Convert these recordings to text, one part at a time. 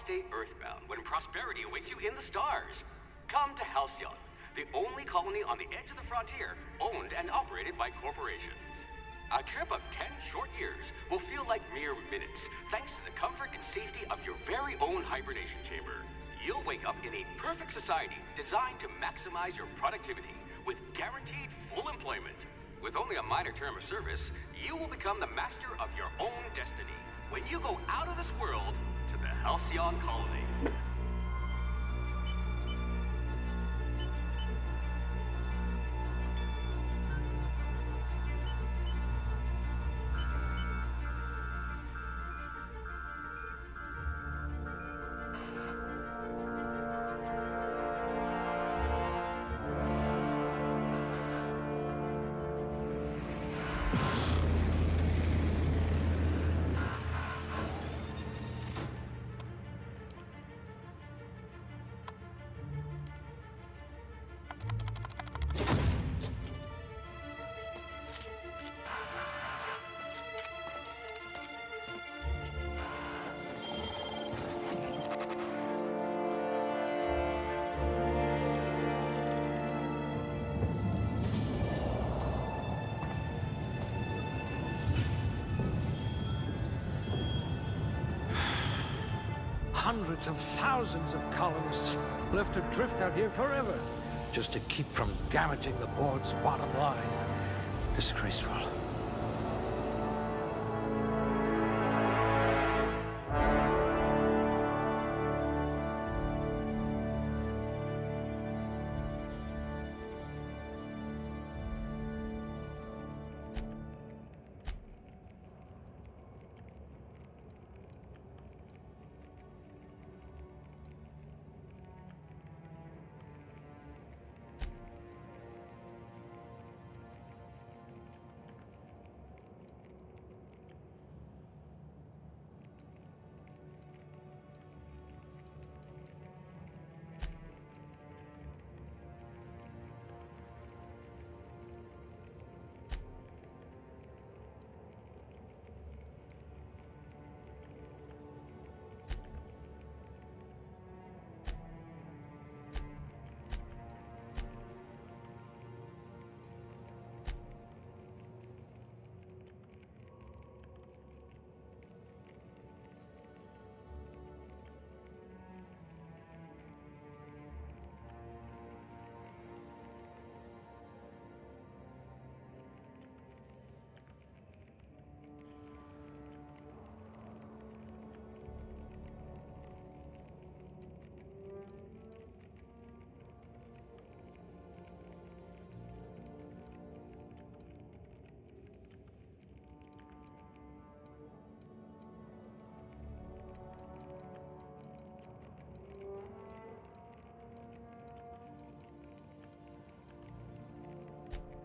stay earthbound when prosperity awaits you in the stars? Come to Halcyon, the only colony on the edge of the frontier, owned and operated by corporations. A trip of 10 short years will feel like mere minutes, thanks to the comfort and safety of your very own hibernation chamber. You'll wake up in a perfect society designed to maximize your productivity, with guaranteed full employment. With only a minor term of service, you will become the master of your own destiny when you go out of this world to the Halcyon colony. Hundreds of thousands of colonists left adrift out here forever, just to keep from damaging the board's bottom line. Disgraceful.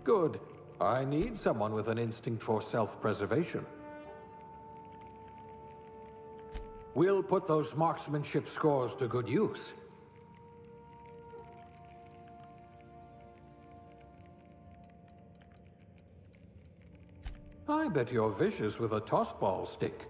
Good. I need someone with an instinct for self-preservation. We'll put those marksmanship scores to good use. I bet you're vicious with a tossball stick.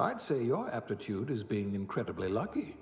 I'd say your aptitude is being incredibly lucky.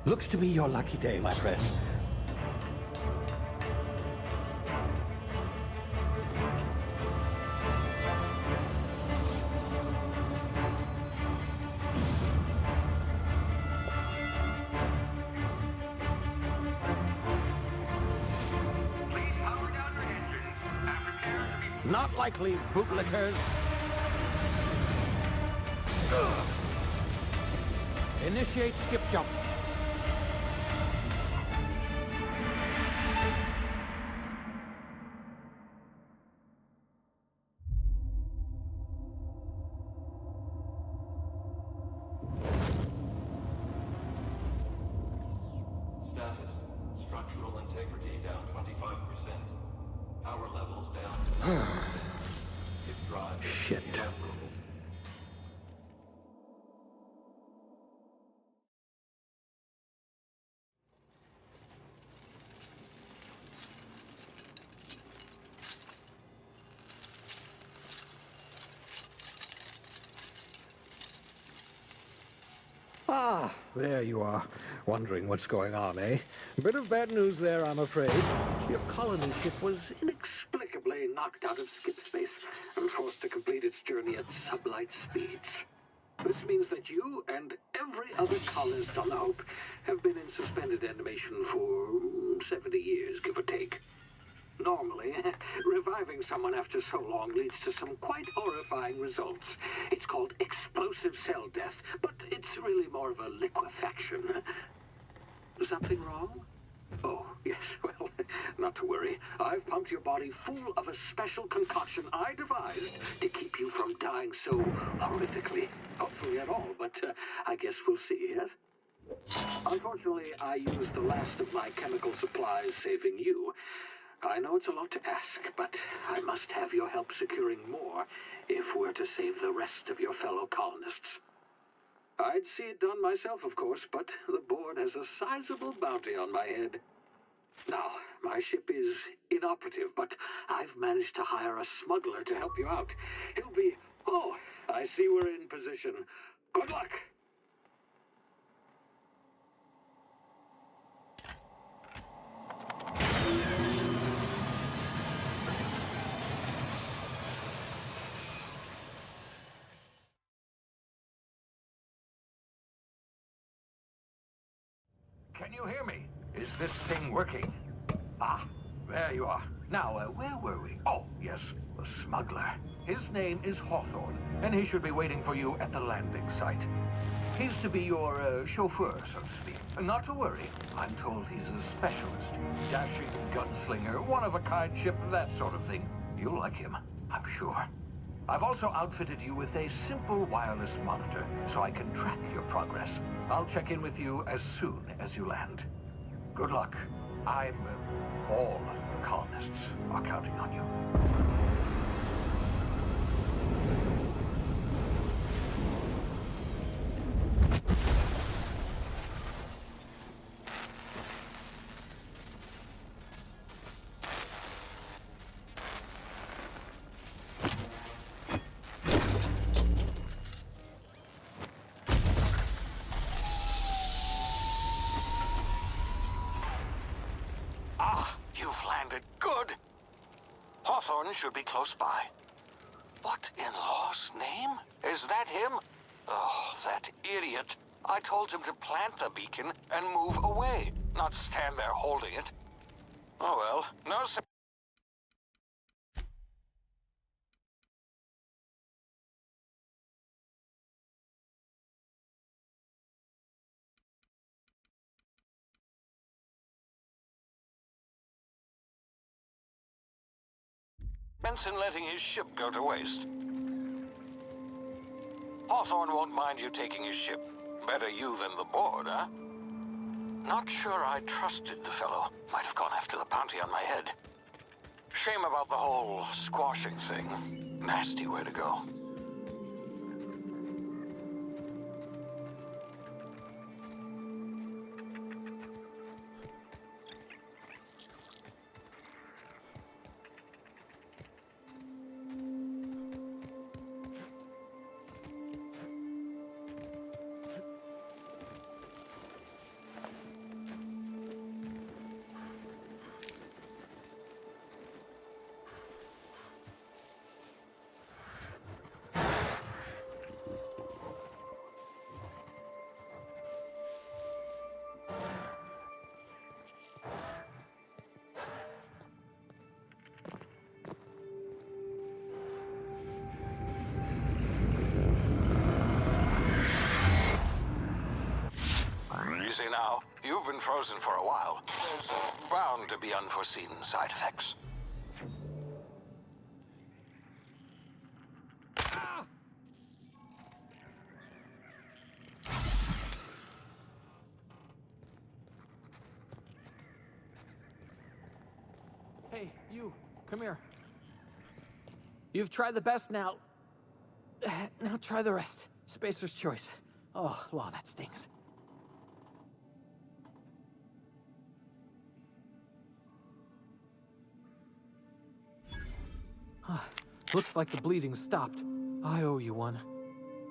Looks to be your lucky day, my friend. Please power down your engines. Prepare to be... Not likely, bootlickers. Initiate skip jump. Status. Structural integrity down 25%. Power levels down 10%. If drive is Shit. inoperable. Ah, there you are. Wondering what's going on, eh? A bit of bad news there, I'm afraid. Your colony ship was inexplicably knocked out of skip space and forced to complete its journey at sublight speeds. This means that you and every other colonist on the Hope have been in suspended animation for 70 years, give or take. Normally, reviving someone after so long leads to some quite horrifying results. It's called explosive cell death, but it's really more of a liquefaction. Something wrong? Oh, yes, well, not to worry. I've pumped your body full of a special concoction I devised to keep you from dying so horrifically. Hopefully at all, but I guess we'll see, yes? Unfortunately, I used the last of my chemical supplies saving you. I know it's a lot to ask, but I must have your help securing more if we're to save the rest of your fellow colonists. I'd see it done myself, of course, but the board has a sizable bounty on my head. Now, my ship is inoperative, but I've managed to hire a smuggler to help you out. He'll be... Oh, I see we're in position. Good luck! Can you hear me? Is this thing working? Ah, there you are. Now, where were we? Oh, yes, the smuggler. His name is Hawthorne, and he should be waiting for you at the landing site. He's to be your chauffeur, so to speak. Not to worry. I'm told he's a specialist. Dashing gunslinger, one-of-a-kind ship, that sort of thing. You'll like him, I'm sure. I've also outfitted you with a simple wireless monitor, so I can track your progress. I'll check in with you as soon as you land. Good luck. All the colonists are counting on you. Hawthorne should be close by. What in law's name? Is that him? Oh, that idiot. I told him to plant the beacon and move away, not stand there holding it. Oh well, no sur- Benson letting his ship go to waste. Hawthorne won't mind you taking his ship. Better you than the board, huh? Not sure I trusted the fellow. Might have gone after the bounty on my head. Shame about the whole squashing thing. Nasty way to go. now. You've been frozen for a while. There's bound to be unforeseen side effects. Hey, you, come here. You've tried the best now. Now try the rest. Spacer's choice. Oh, law, that stings. Looks like the bleeding stopped. I owe you one.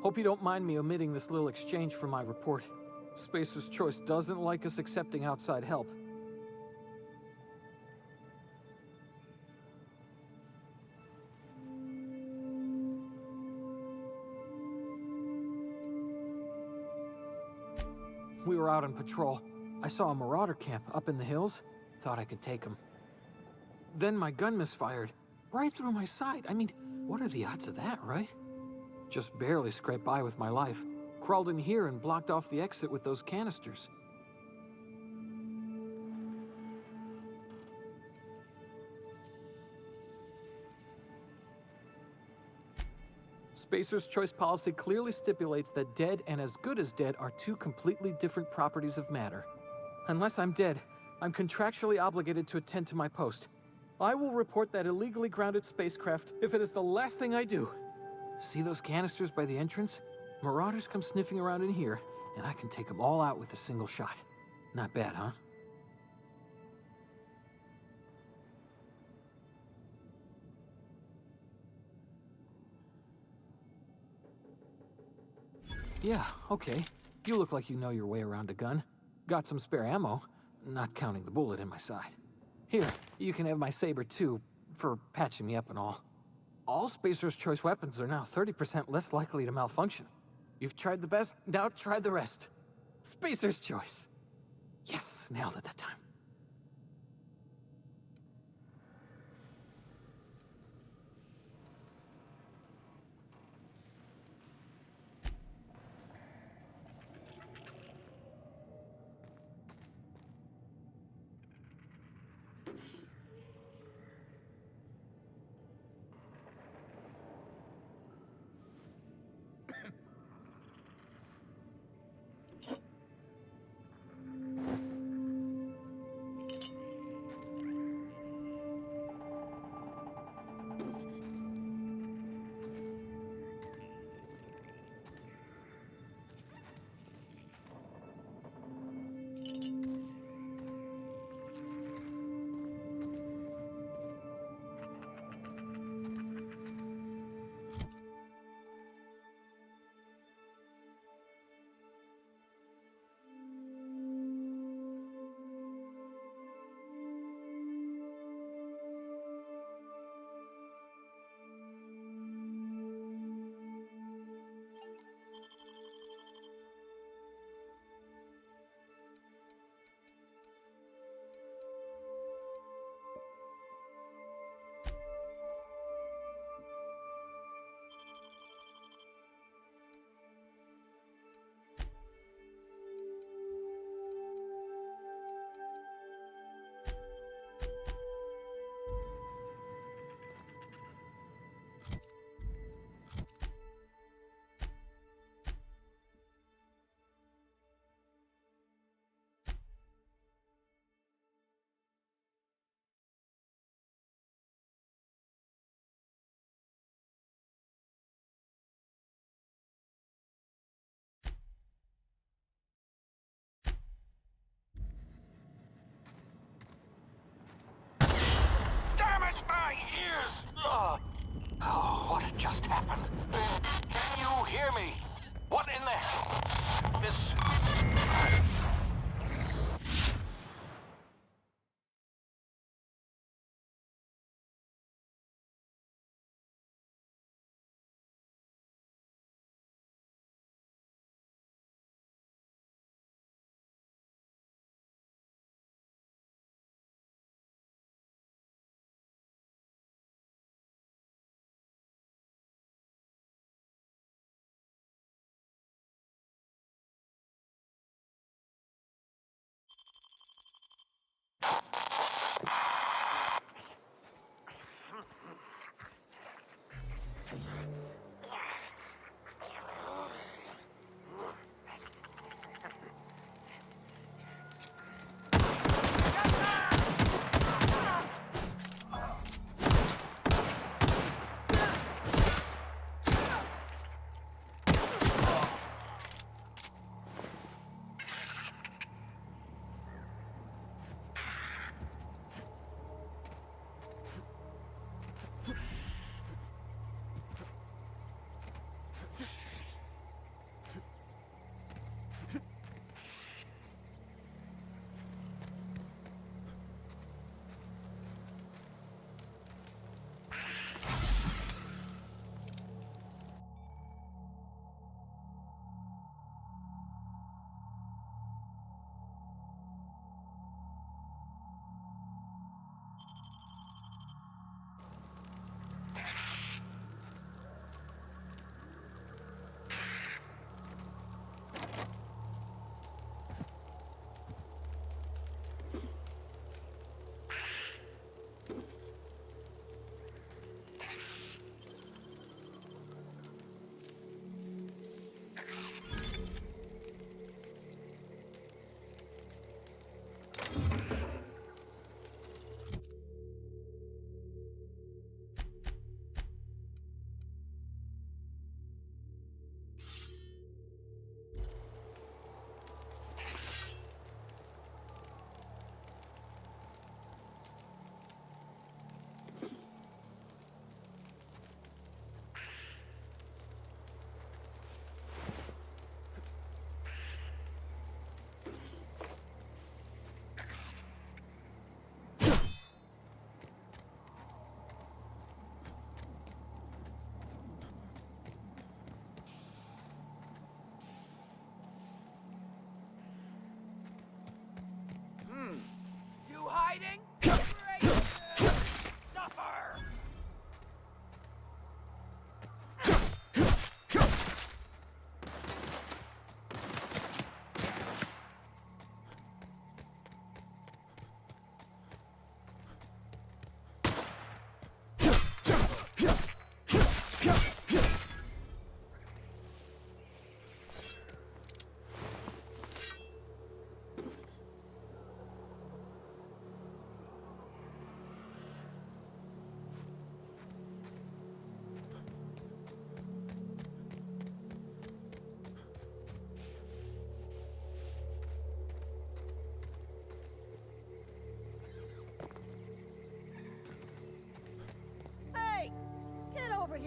Hope you don't mind me omitting this little exchange from my report. Spacer's choice doesn't like us accepting outside help. We were out on patrol. I saw a marauder camp up in the hills. Thought I could take him. Then my gun misfired. Right through my side. I mean, what are the odds of that, right? Just barely scraped by with my life. Crawled in here and blocked off the exit with those canisters. Spacer's choice policy clearly stipulates that dead and as good as dead are two completely different properties of matter. Unless I'm dead, I'm contractually obligated to attend to my post. I will report that illegally grounded spacecraft if it is the last thing I do. See those canisters by the entrance? Marauders come sniffing around in here, and I can take them all out with a single shot. Not bad, huh? Yeah, okay. You look like you know your way around a gun. Got some spare ammo, not counting the bullet in my side. Here, you can have my saber too, for patching me up and all. All Spacer's choice weapons are now 30% less likely to malfunction. You've tried the best, now try the rest. Spacer's choice. Yes, nailed it that time.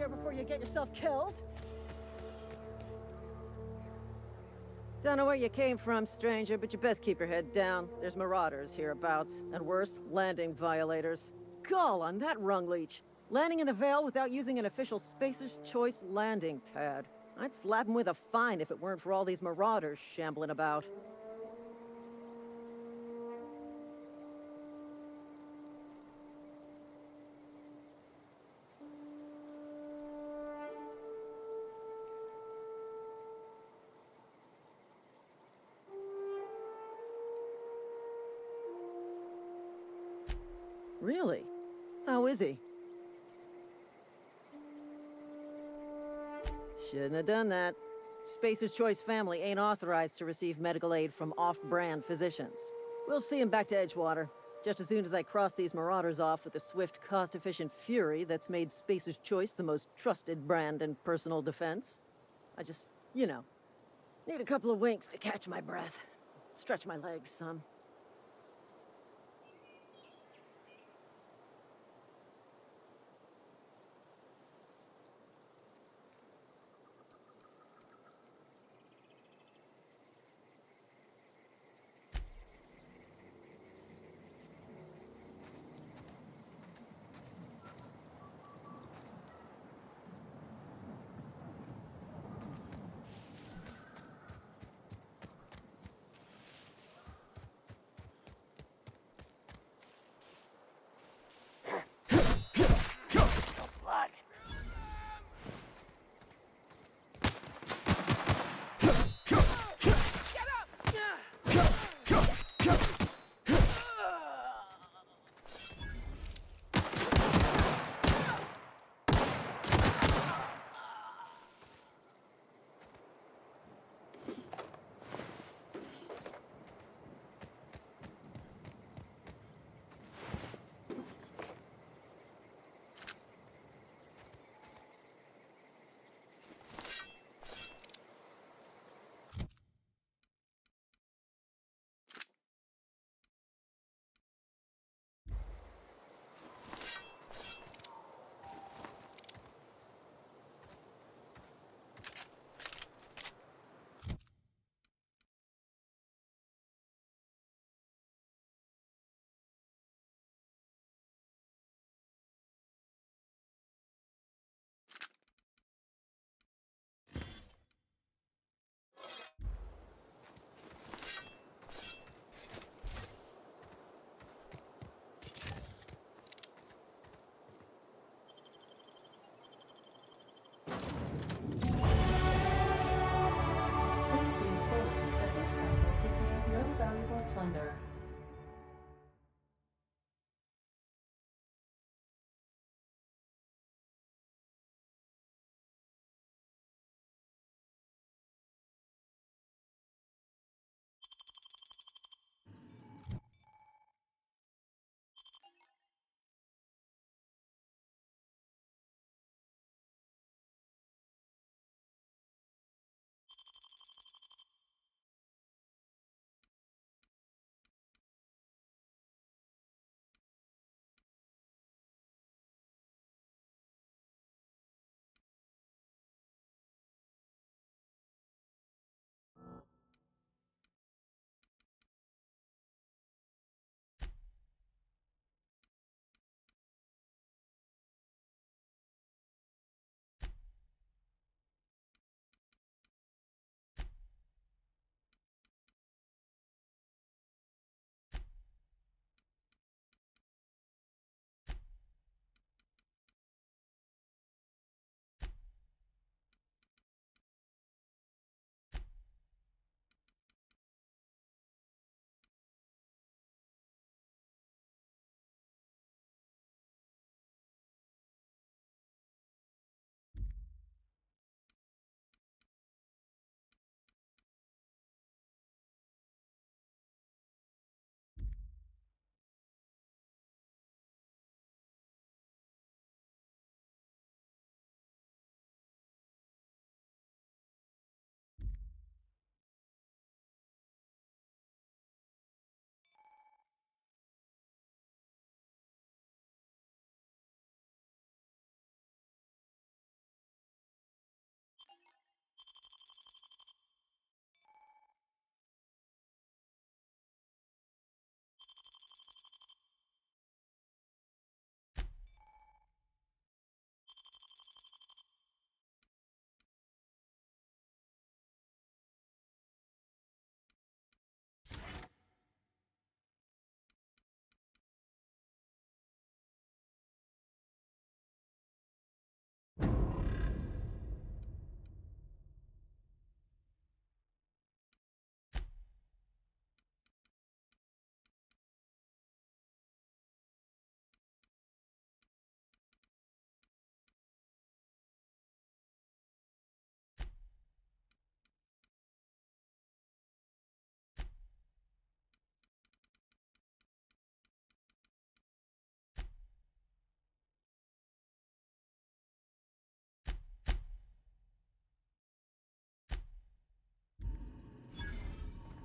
here before you get yourself killed. Don't know where you came from, stranger, but you best keep your head down. There's marauders hereabouts, and worse, landing violators. Gall on that rung leech. Landing in the Vale without using an official Spacer's Choice landing pad. I'd slap him with a fine if it weren't for all these marauders shambling about. Really? How is he? Shouldn't have done that. Spacer's Choice family ain't authorized to receive medical aid from off-brand physicians. We'll see him back to Edgewater, just as soon as I cross these marauders off with the swift, cost-efficient fury that's made Spacer's Choice the most trusted brand in personal defense. I just, need a couple of winks to catch my breath. Stretch my legs some.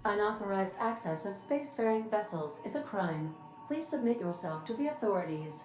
Unauthorized access of spacefaring vessels is a crime. Please submit yourself to the authorities.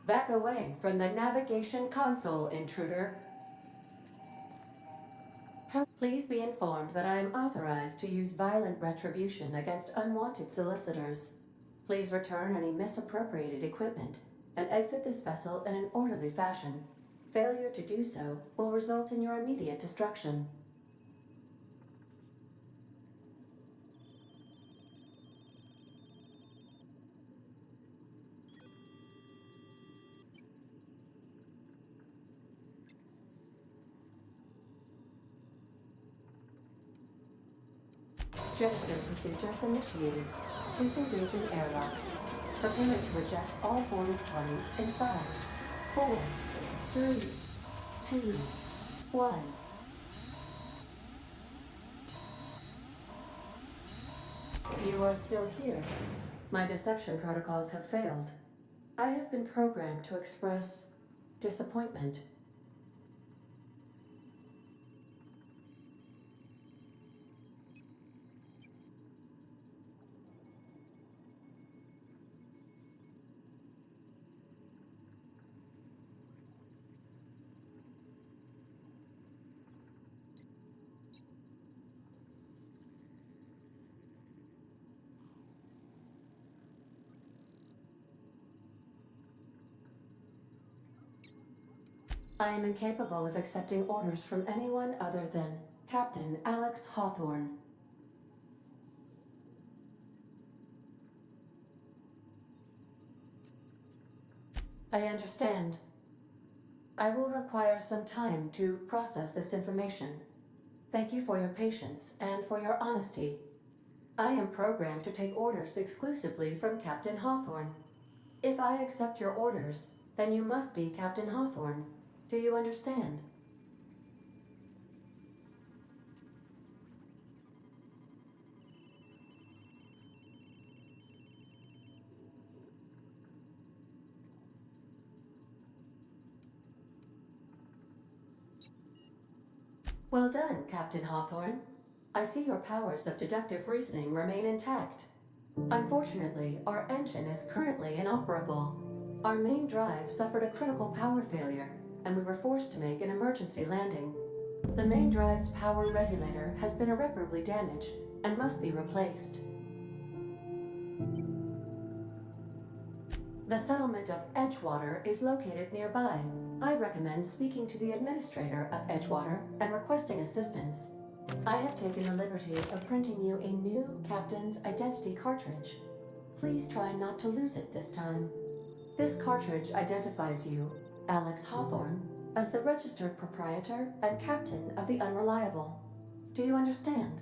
Back away from the navigation console, intruder. Please be informed that I am authorized to use violent retribution against unwanted solicitors. Please return any misappropriated equipment and exit this vessel in an orderly fashion. Failure to do so will result in your immediate destruction. Jettison procedures initiated. Disengaging airlocks. Preparing to eject all boarded parties in 5, 4, 3, 2, 1. You are still here. My deception protocols have failed. I have been programmed to express disappointment. I am incapable of accepting orders from anyone other than Captain Alex Hawthorne. I understand. I will require some time to process this information. Thank you for your patience and for your honesty. I am programmed to take orders exclusively from Captain Hawthorne. If I accept your orders, then you must be Captain Hawthorne. Do you understand? Well done, Captain Hawthorne. I see your powers of deductive reasoning remain intact. Unfortunately, our engine is currently inoperable. Our main drive suffered a critical power failure, and we were forced to make an emergency landing. The main drive's power regulator has been irreparably damaged and must be replaced. The settlement of Edgewater is located nearby. I recommend speaking to the administrator of Edgewater and requesting assistance. I have taken the liberty of printing you a new captain's identity cartridge. Please try not to lose it this time. This cartridge identifies you, Alex Hawthorne, as the registered proprietor and captain of the Unreliable. Do you understand?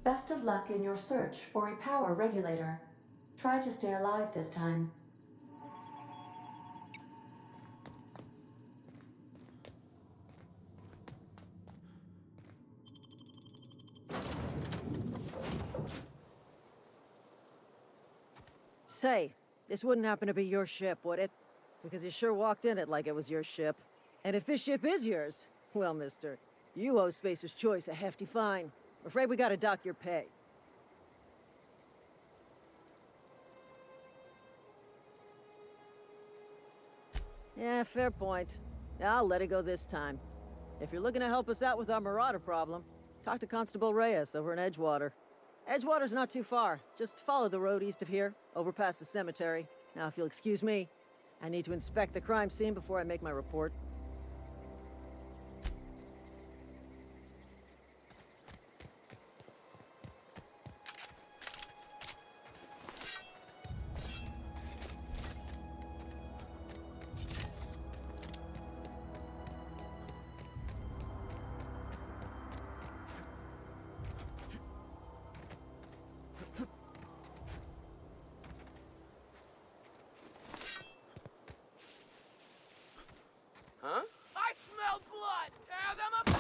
Best of luck in your search for a power regulator. Try to stay alive this time. Say, this wouldn't happen to be your ship, would it? Because you sure walked in it like it was your ship. And if this ship is yours, well, mister, you owe Spacer's Choice a hefty fine. I'm afraid we gotta dock your pay. Yeah, fair point. I'll let it go this time. If you're looking to help us out with our marauder problem, talk to Constable Reyes over in Edgewater. Edgewater's not too far. Just follow the road east of here, over past the cemetery. Now, if you'll excuse me, I need to inspect the crime scene before I make my report. Huh? I smell blood! Tear them apart!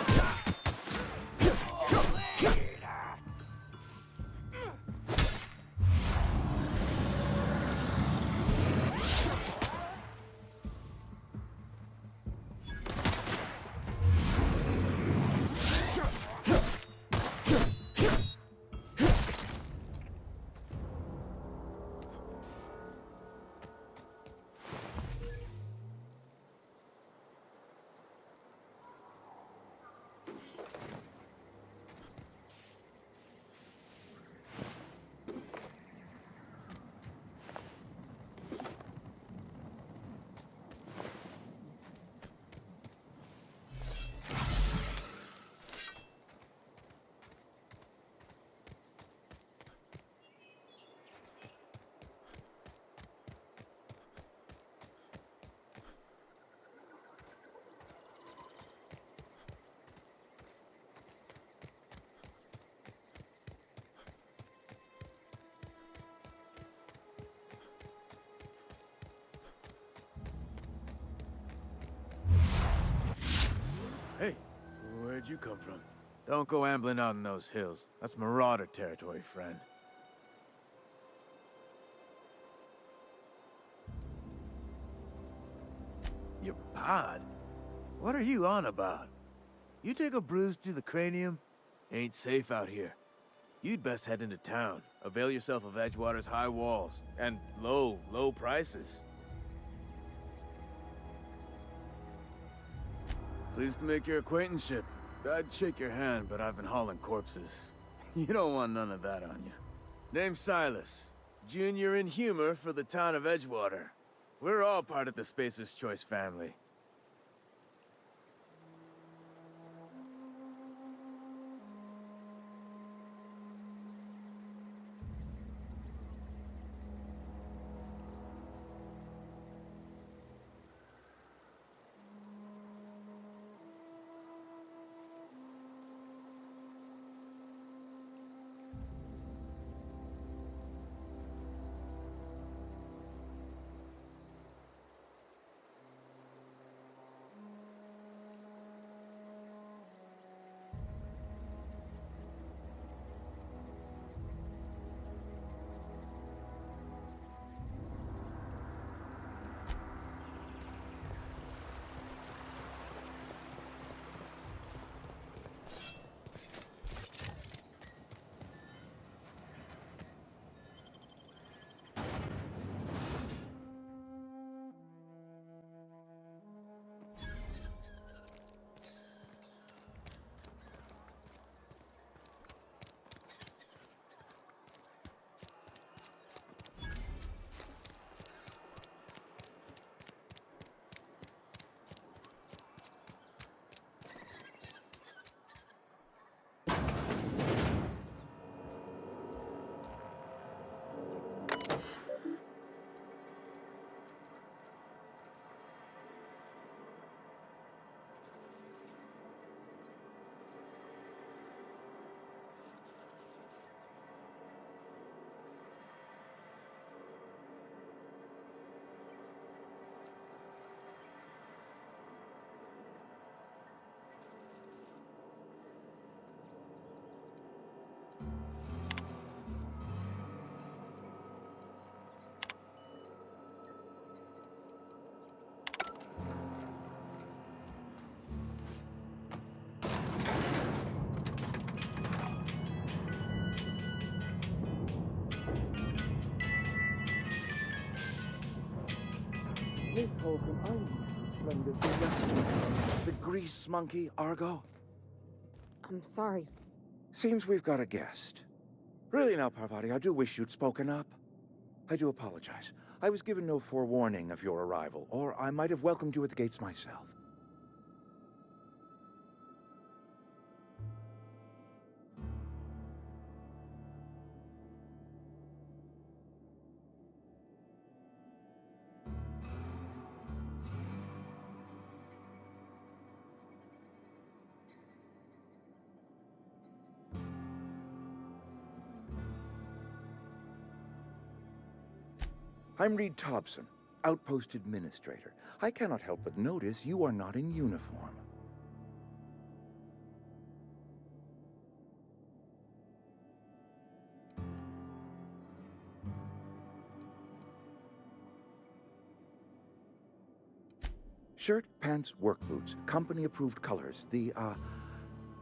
Hey, where'd you come from? Don't go ambling out in those hills. That's marauder territory, friend. Your pod? What are you on about? You take a bruise to the cranium? Ain't safe out here. You'd best head into town. Avail yourself of Edgewater's high walls and low prices. Pleased to make your acquaintanceship. I'd shake your hand, but I've been hauling corpses. You don't want none of that on you. Name's Silas. Junior in humor for the town of Edgewater. We're all part of the Spacer's Choice family. Miss Holcomb, I'm splendidly rested. The grease monkey, Argo? I'm sorry. Seems we've got a guest. Really now, Parvati, I do wish you'd spoken up. I do apologize. I was given no forewarning of your arrival, or I might have welcomed you at the gates myself. I'm Reed Thompson, Outpost Administrator. I cannot help but notice you are not in uniform. Shirt, pants, work boots, company-approved colors. The,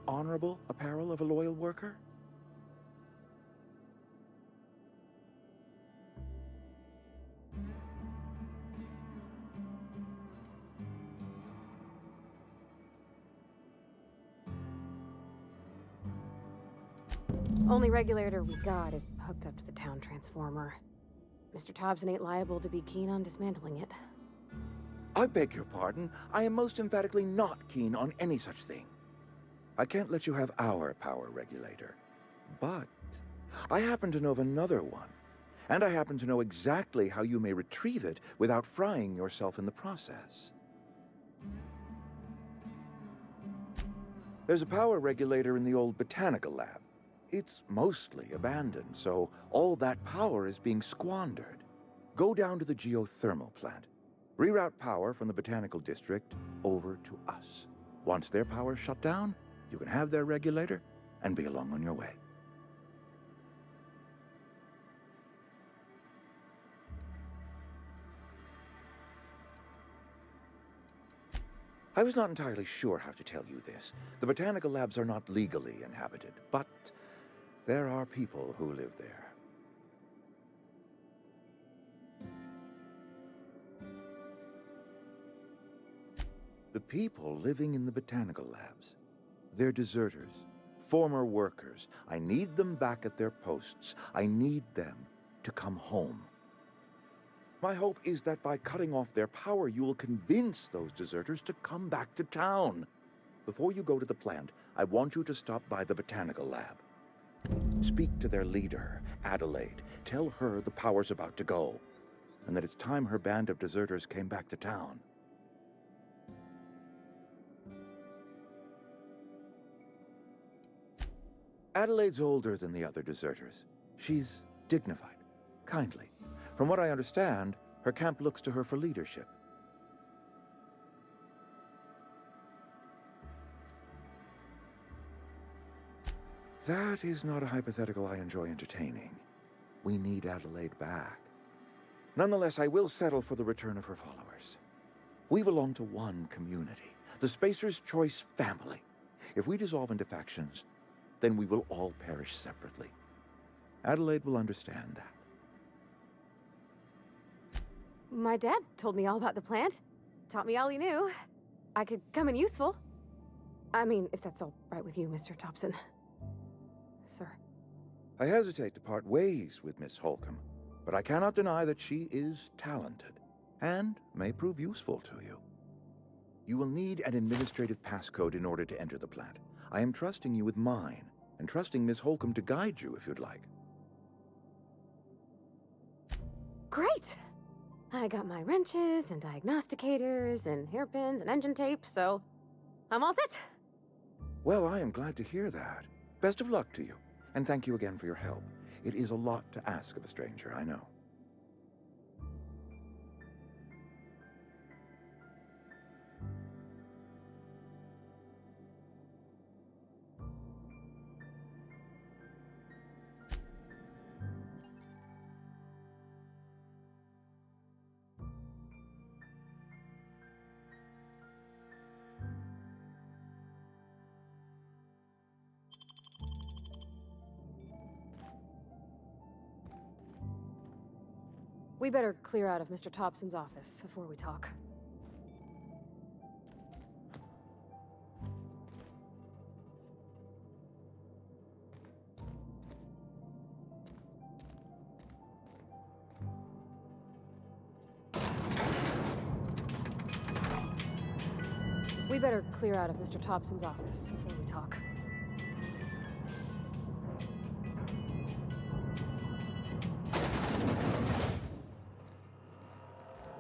honorable apparel of a loyal worker? Only regulator we got is hooked up to the town transformer. Mr. Thompson ain't liable to be keen on dismantling it. I beg your pardon. I am most emphatically not keen on any such thing. I can't let you have our power regulator. But I happen to know of another one. And I happen to know exactly how you may retrieve it without frying yourself in the process. There's a power regulator in the old botanical lab. It's mostly abandoned, so all that power is being squandered. Go down to the geothermal plant. Reroute power from the botanical district over to us. Once their power's shut down, you can have their regulator and be along on your way. I was not entirely sure how to tell you this. The botanical labs are not legally inhabited, but there are people who live there. The people living in the botanical labs, they're deserters, former workers. I need them back at their posts. I need them to come home. My hope is that by cutting off their power, you will convince those deserters to come back to town. Before you go to the plant, I want you to stop by the botanical lab. Speak to their leader, Adelaide. Tell her the power's about to go, and that it's time her band of deserters came back to town. Adelaide's older than the other deserters. She's dignified, kindly. From what I understand, her camp looks to her for leadership. That is not a hypothetical I enjoy entertaining. We need Adelaide back. Nonetheless, I will settle for the return of her followers. We belong to one community, the Spacer's Choice family. If we dissolve into factions, then we will all perish separately. Adelaide will understand that. My dad told me all about the plant. Taught me all he knew. I could come in useful. I mean, if that's all right with you, Mr. Thompson. Sir. I hesitate to part ways with Miss Holcomb, but I cannot deny that she is talented and may prove useful to you. You will need an administrative passcode in order to enter the plant. I am trusting you with mine, and trusting Miss Holcomb to guide you if you'd like. Great! I got my wrenches and diagnosticators and hairpins and engine tape, so I'm all set. Well, I am glad to hear that. Best of luck to you, and thank you again for your help. It is a lot to ask of a stranger, I know. We better clear out of Mr. Thompson's office before we talk. We better clear out of Mr. Thompson's office before we talk.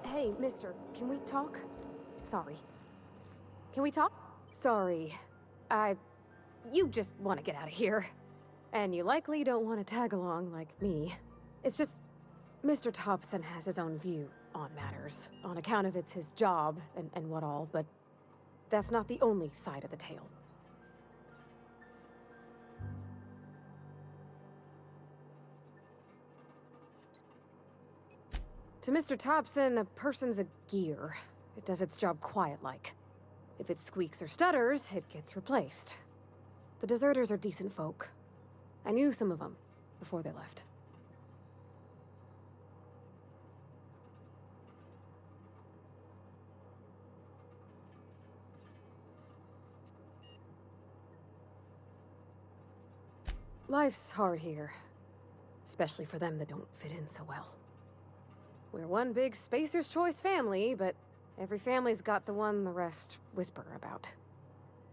Hey, mister, can we talk? Sorry. Can we talk? Sorry. You just want to get out of here. And you likely don't want to tag along like me. It's just, Mr. Thompson has his own view on matters, on account of it's his job and what all, but that's not the only side of the tale. To Mr. Thompson, a person's a gear. It does its job quiet-like. If it squeaks or stutters, it gets replaced. The deserters are decent folk. I knew some of them before they left. Life's hard here, especially for them that don't fit in so well. We're one big Spacer's Choice family, but every family's got the one the rest whisper about.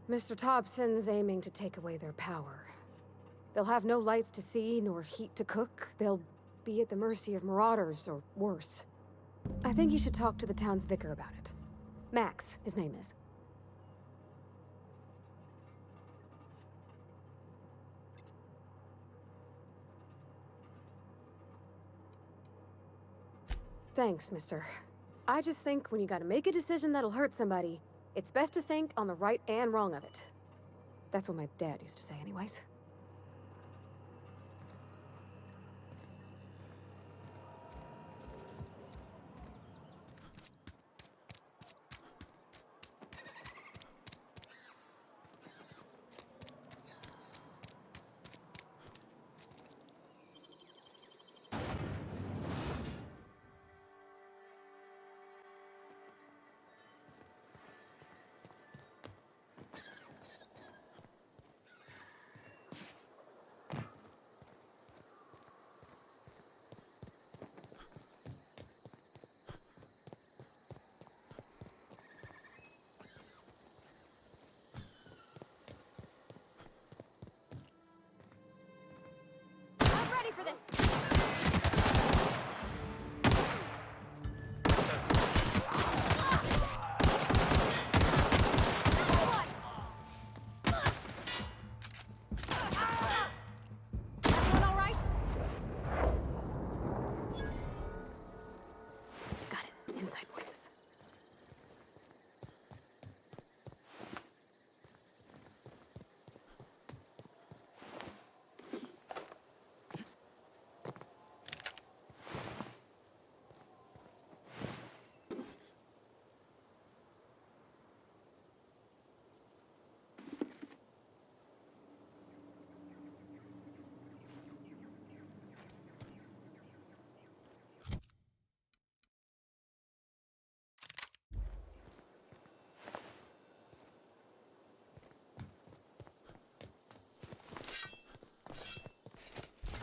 Mr. Thompson's aiming to take away their power. They'll have no lights to see, nor heat to cook. They'll be at the mercy of marauders, or worse. I think you should talk to the town's vicar about it. Max, his name is. Thanks, mister. I just think when you gotta make a decision that'll hurt somebody, it's best to think on the right and wrong of it. That's what my dad used to say anyways. For this. Everyone all right? Got it. Inside voices.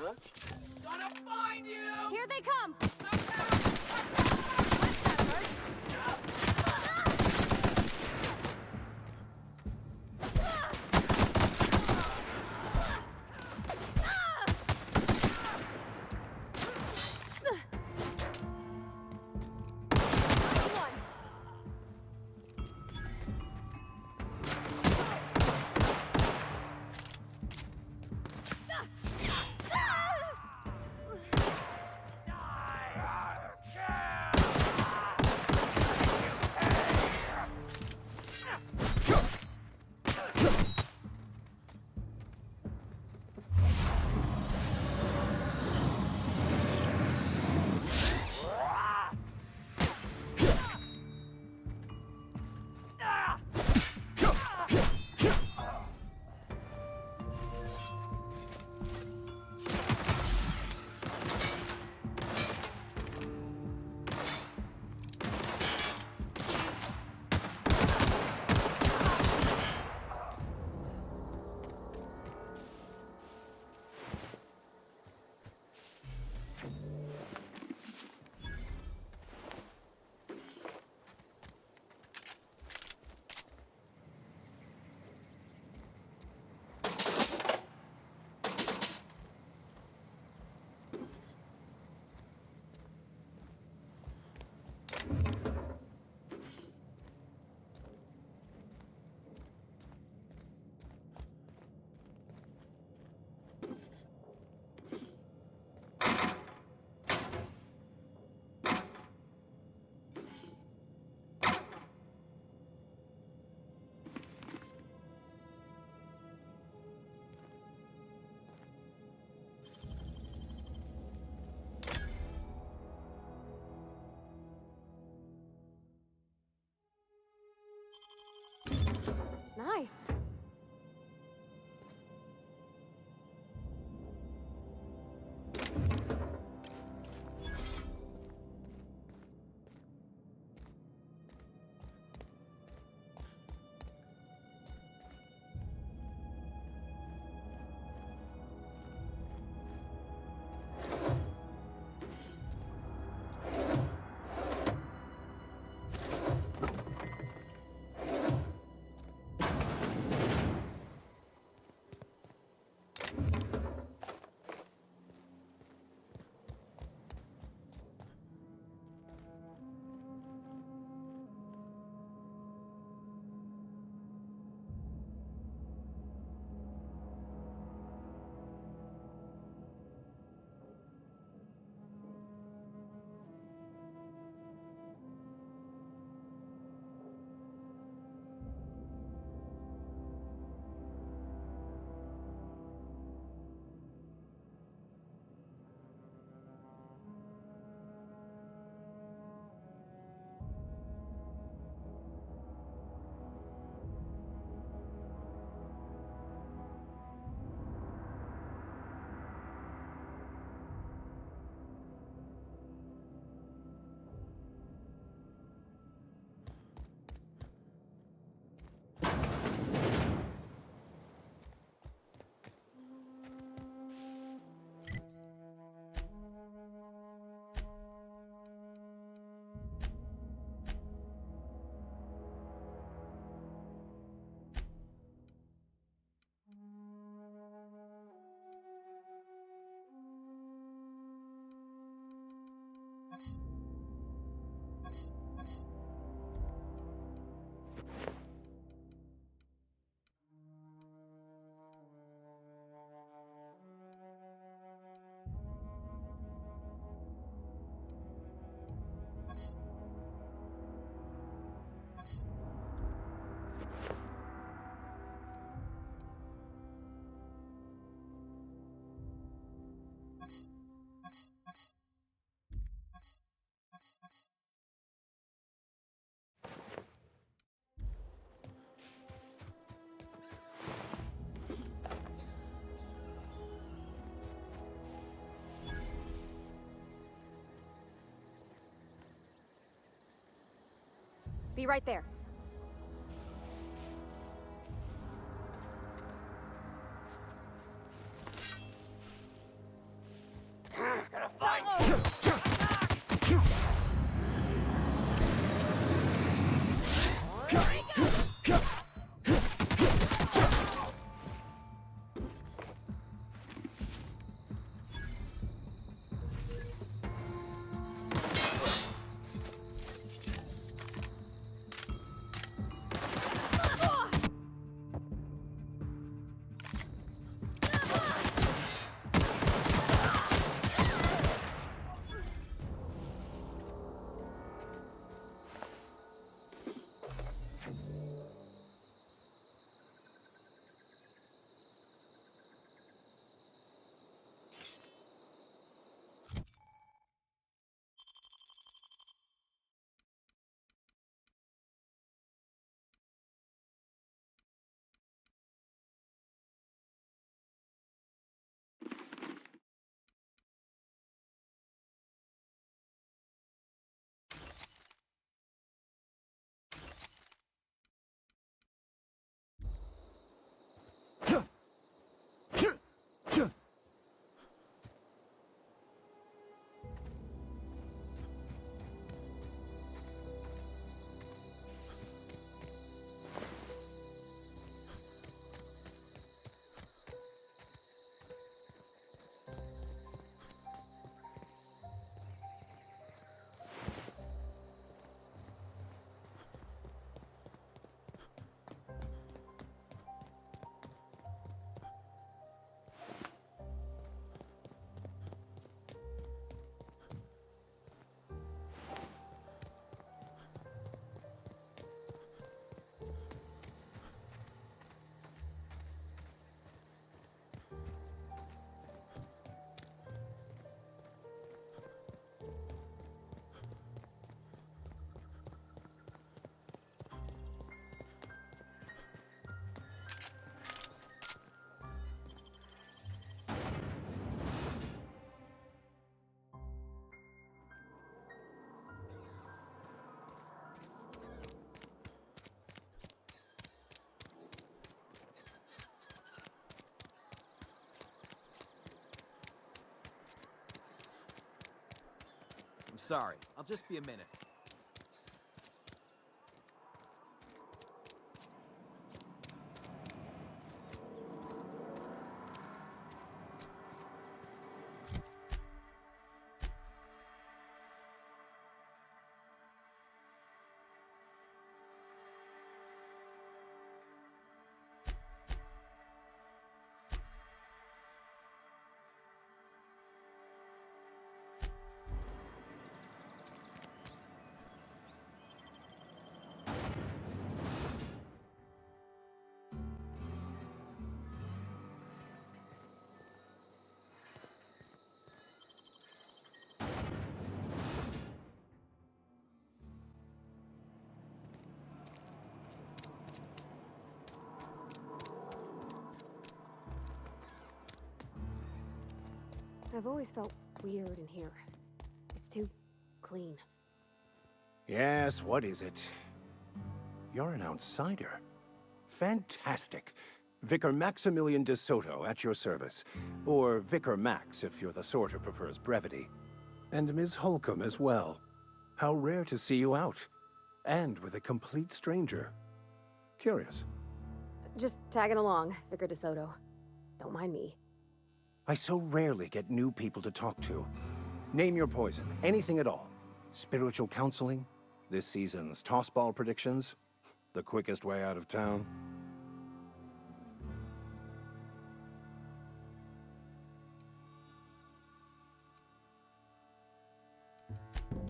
Huh? Gonna find you! Here they come! nice. Be right there. Sorry, I'll just be a minute. I've always felt weird in here. It's too clean. Yes, what is it? You're an outsider. Fantastic. Vicar Maximilian de Soto at your service. Or Vicar Max if you're the sort who prefers brevity. And Ms. Holcomb as well. How rare to see you out. And with a complete stranger. Curious. Just tagging along, Vicar DeSoto. Don't mind me. I so rarely get new people to talk to. Name your poison, anything at all. Spiritual counseling? This season's tossball predictions? The quickest way out of town?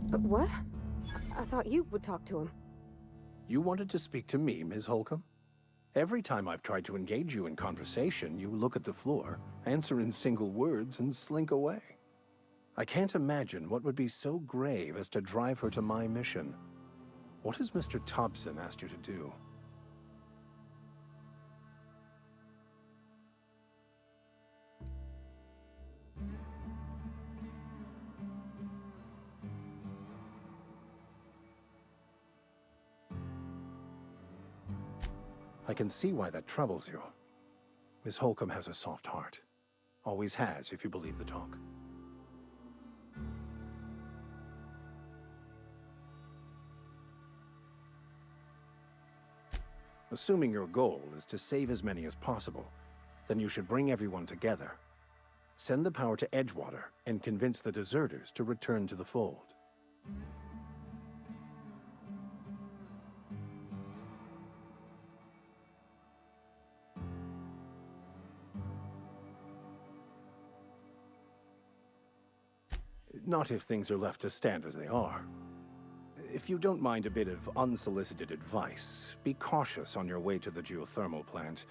But what? I thought you would talk to him. You wanted to speak to me, Ms. Holcomb? Every time I've tried to engage you in conversation, you look at the floor, answer in single words, and slink away. I can't imagine what would be so grave as to drive her to my mission. What has Mr. Thompson asked you to do? I can see why that troubles you. Miss Holcomb has a soft heart. Always has, if you believe the talk. Assuming your goal is to save as many as possible, then you should bring everyone together. Send the power to Edgewater and convince the deserters to return to the fold. Not if things are left to stand as they are. If you don't mind a bit of unsolicited advice, be cautious on your way to the geothermal plant.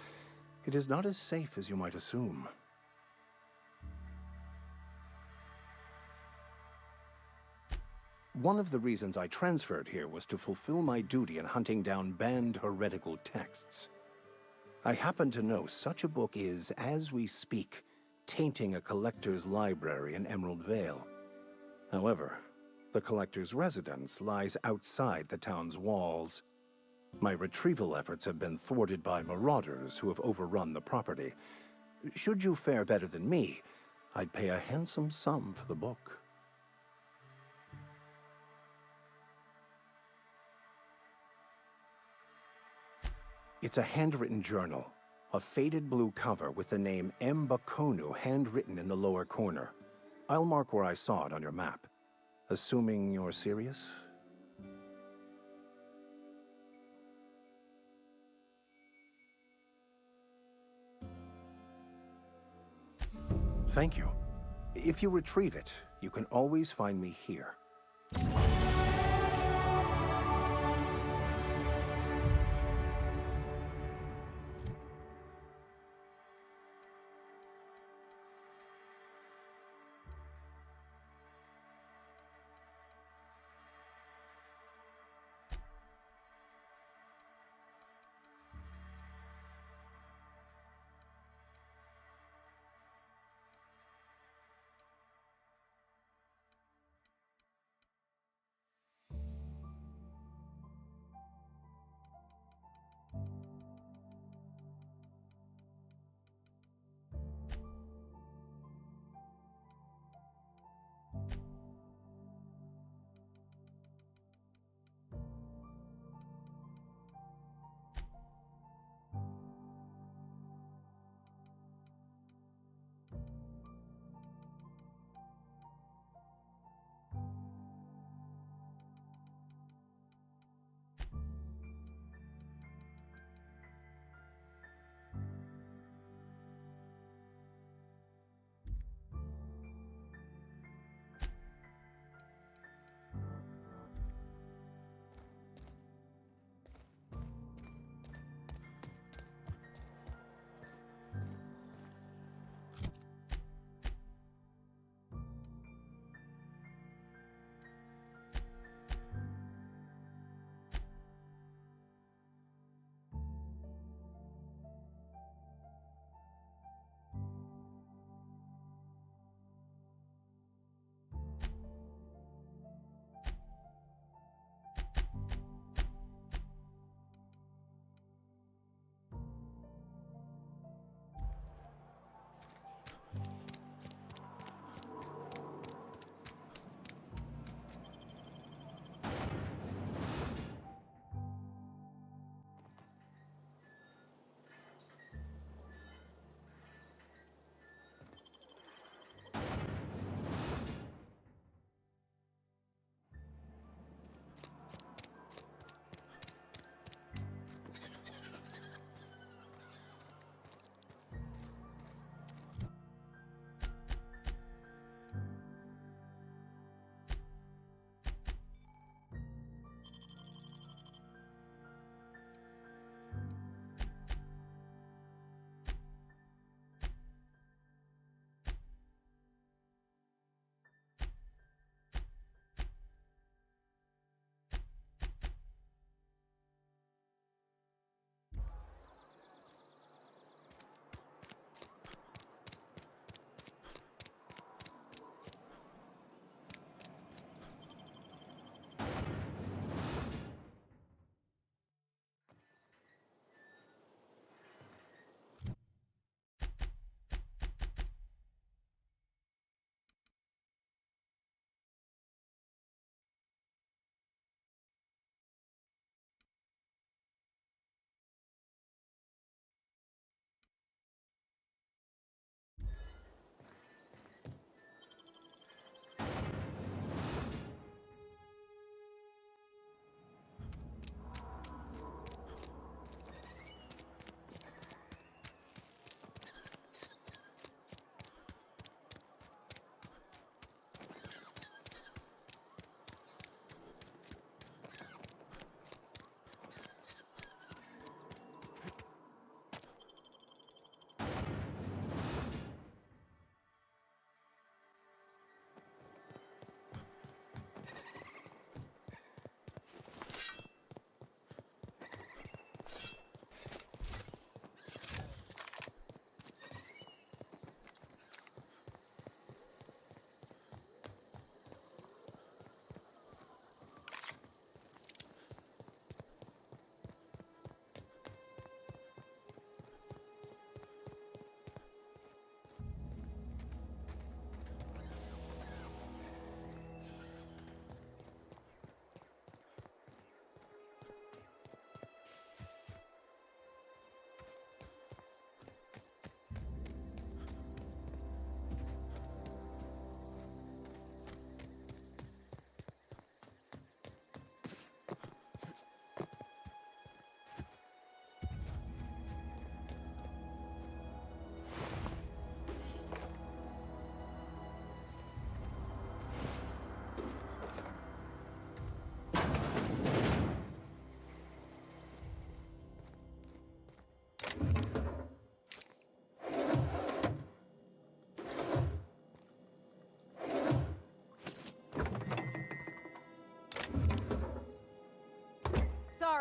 It is not as safe as you might assume. One of the reasons I transferred here was to fulfill my duty in hunting down banned heretical texts. I happen to know such a book is, as we speak, tainting a collector's library in Emerald Vale. However, the collector's residence lies outside the town's walls. My retrieval efforts have been thwarted by marauders who have overrun the property. Should you fare better than me, I'd pay a handsome sum for the book. It's a handwritten journal, a faded blue cover with the name M. Bakonu handwritten in the lower corner. I'll mark where I saw it on your map. Assuming you're serious? Thank you. If you retrieve it, you can always find me here.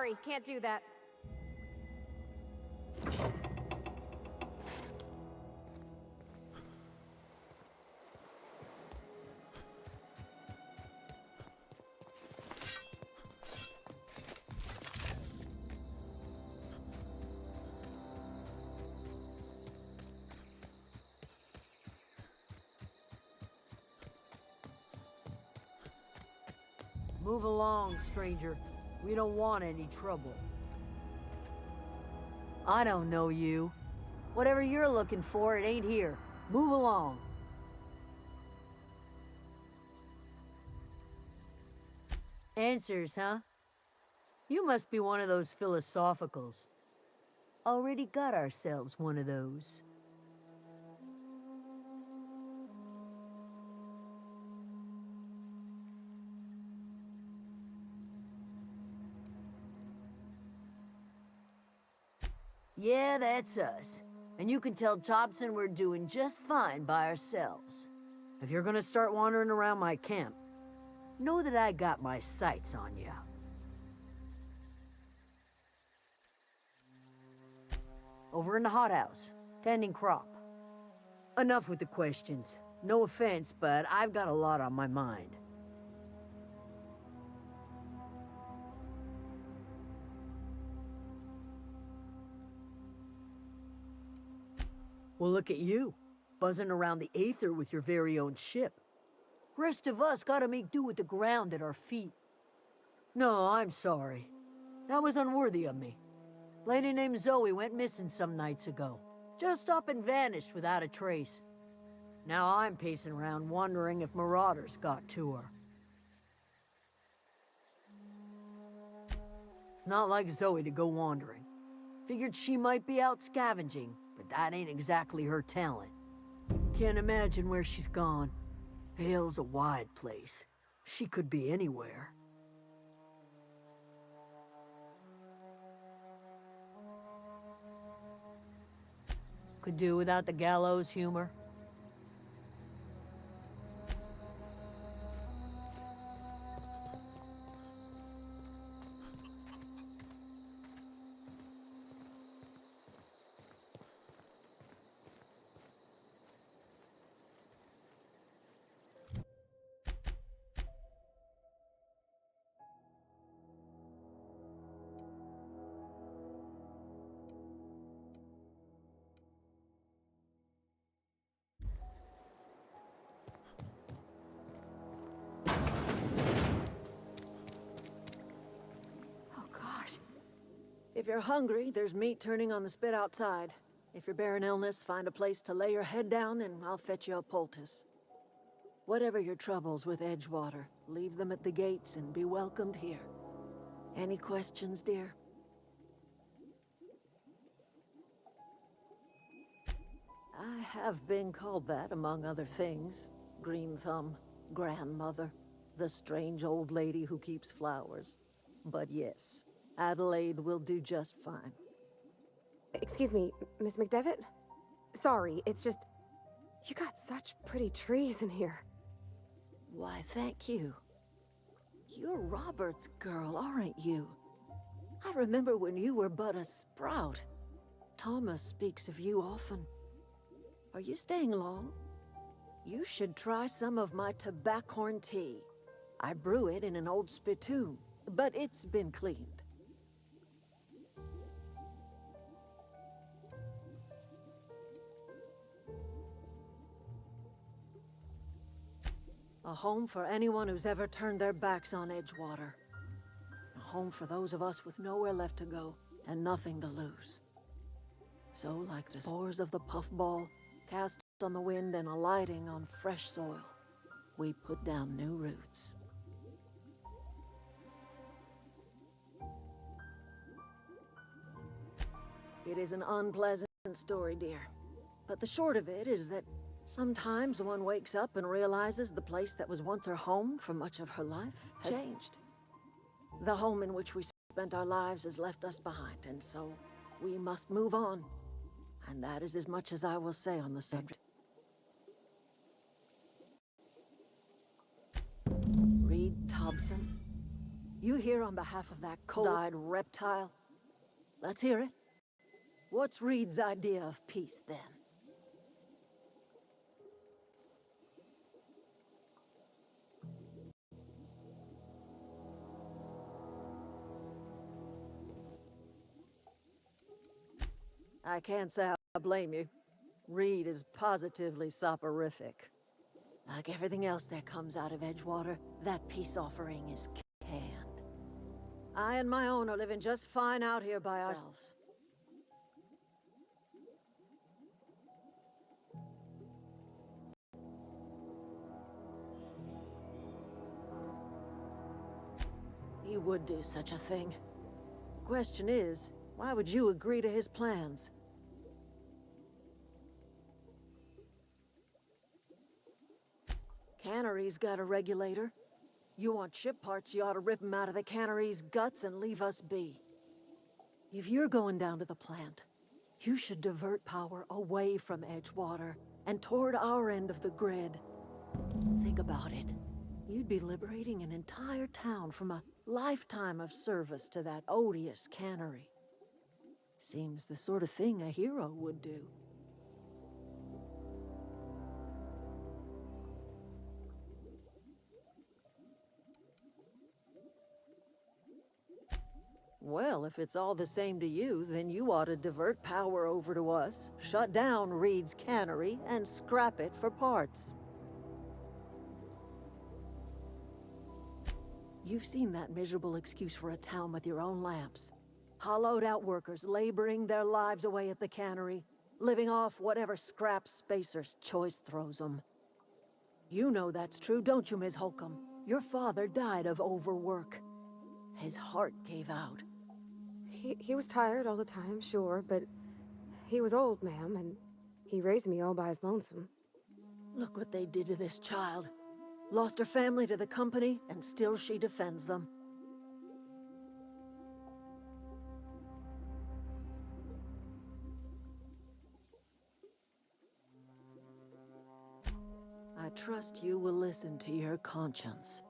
Sorry, can't do that. Move along, stranger. We don't want any trouble. I don't know you. Whatever you're looking for, it ain't here. Move along. Answers, huh? You must be one of those philosophicals. Already got ourselves one of those. Yeah, that's us. And you can tell Thompson we're doing just fine by ourselves. If you're gonna start wandering around my camp, know that I got my sights on you. Over in the hothouse, tending crop. Enough with the questions. No offense, but I've got a lot on my mind. Well, look at you, buzzing around the aether with your very own ship. Rest of us gotta make do with the ground at our feet. No, I'm sorry. That was unworthy of me. Lady named Zoe went missing some nights ago. Just up and vanished without a trace. Now I'm pacing around wondering if marauders got to her. It's not like Zoe to go wandering. Figured she might be out scavenging, but that ain't exactly her talent. Can't imagine where she's gone. Vale's a wide place. She could be anywhere. Could do without the gallows humor. If you're hungry, there's meat turning on the spit outside. If you're bearing illness, find a place to lay your head down and I'll fetch you a poultice. Whatever your troubles with Edgewater, leave them at the gates and be welcomed here. Any questions, dear? I have been called that, among other things. Green Thumb, grandmother, the strange old lady who keeps flowers. But yes, Adelaide will do just fine. Excuse me, Miss McDevitt? Sorry, it's just... You got such pretty trees in here. Why, thank you. You're Robert's girl, aren't you? I remember when you were but a sprout. Thomas speaks of you often. Are you staying long? You should try some of my tobaccorn tea. I brew it in an old spittoon, but it's been cleaned. A home for anyone who's ever turned their backs on Edgewater. A home for those of us with nowhere left to go and nothing to lose. So, like the spores of the puffball, cast on the wind and alighting on fresh soil, we put down new roots. It is an unpleasant story, dear. But the short of it is that sometimes one wakes up and realizes the place that was once her home for much of her life has changed. The home in which we spent our lives has left us behind, and so we must move on. And that is as much as I will say on the subject. Reed Thompson, You here on behalf of that cold-eyed reptile? Let's hear it. What's Reed's idea of peace, then? I can't say I blame you. Reed is positively soporific. Like everything else that comes out of Edgewater, that peace offering is canned. I and my own are living just fine out here by ourselves. He would do such a thing. The question is, why would you agree to his plans? Cannery's got a regulator. You want ship parts, you ought to rip them out of the cannery's guts and leave us be. If you're going down to the plant, you should divert power away from Edgewater and toward our end of the grid. Think about it. You'd be liberating an entire town from a lifetime of service to that odious cannery. Seems the sort of thing a hero would do. Well, if it's all the same to you, then you ought to divert power over to us, shut down Reed's cannery, and scrap it for parts. You've seen that miserable excuse for a town with your own lamps. Hollowed out workers laboring their lives away at the cannery, living off whatever scraps Spacer's Choice throws them. You know that's true, don't you, Ms. Holcomb? Your father died of overwork. His heart gave out. He was tired all the time, sure, but he was old, ma'am, and he raised me all by his lonesome. Look what they did to this child. Lost her family to the company, and still she defends them. I trust you will listen to your conscience.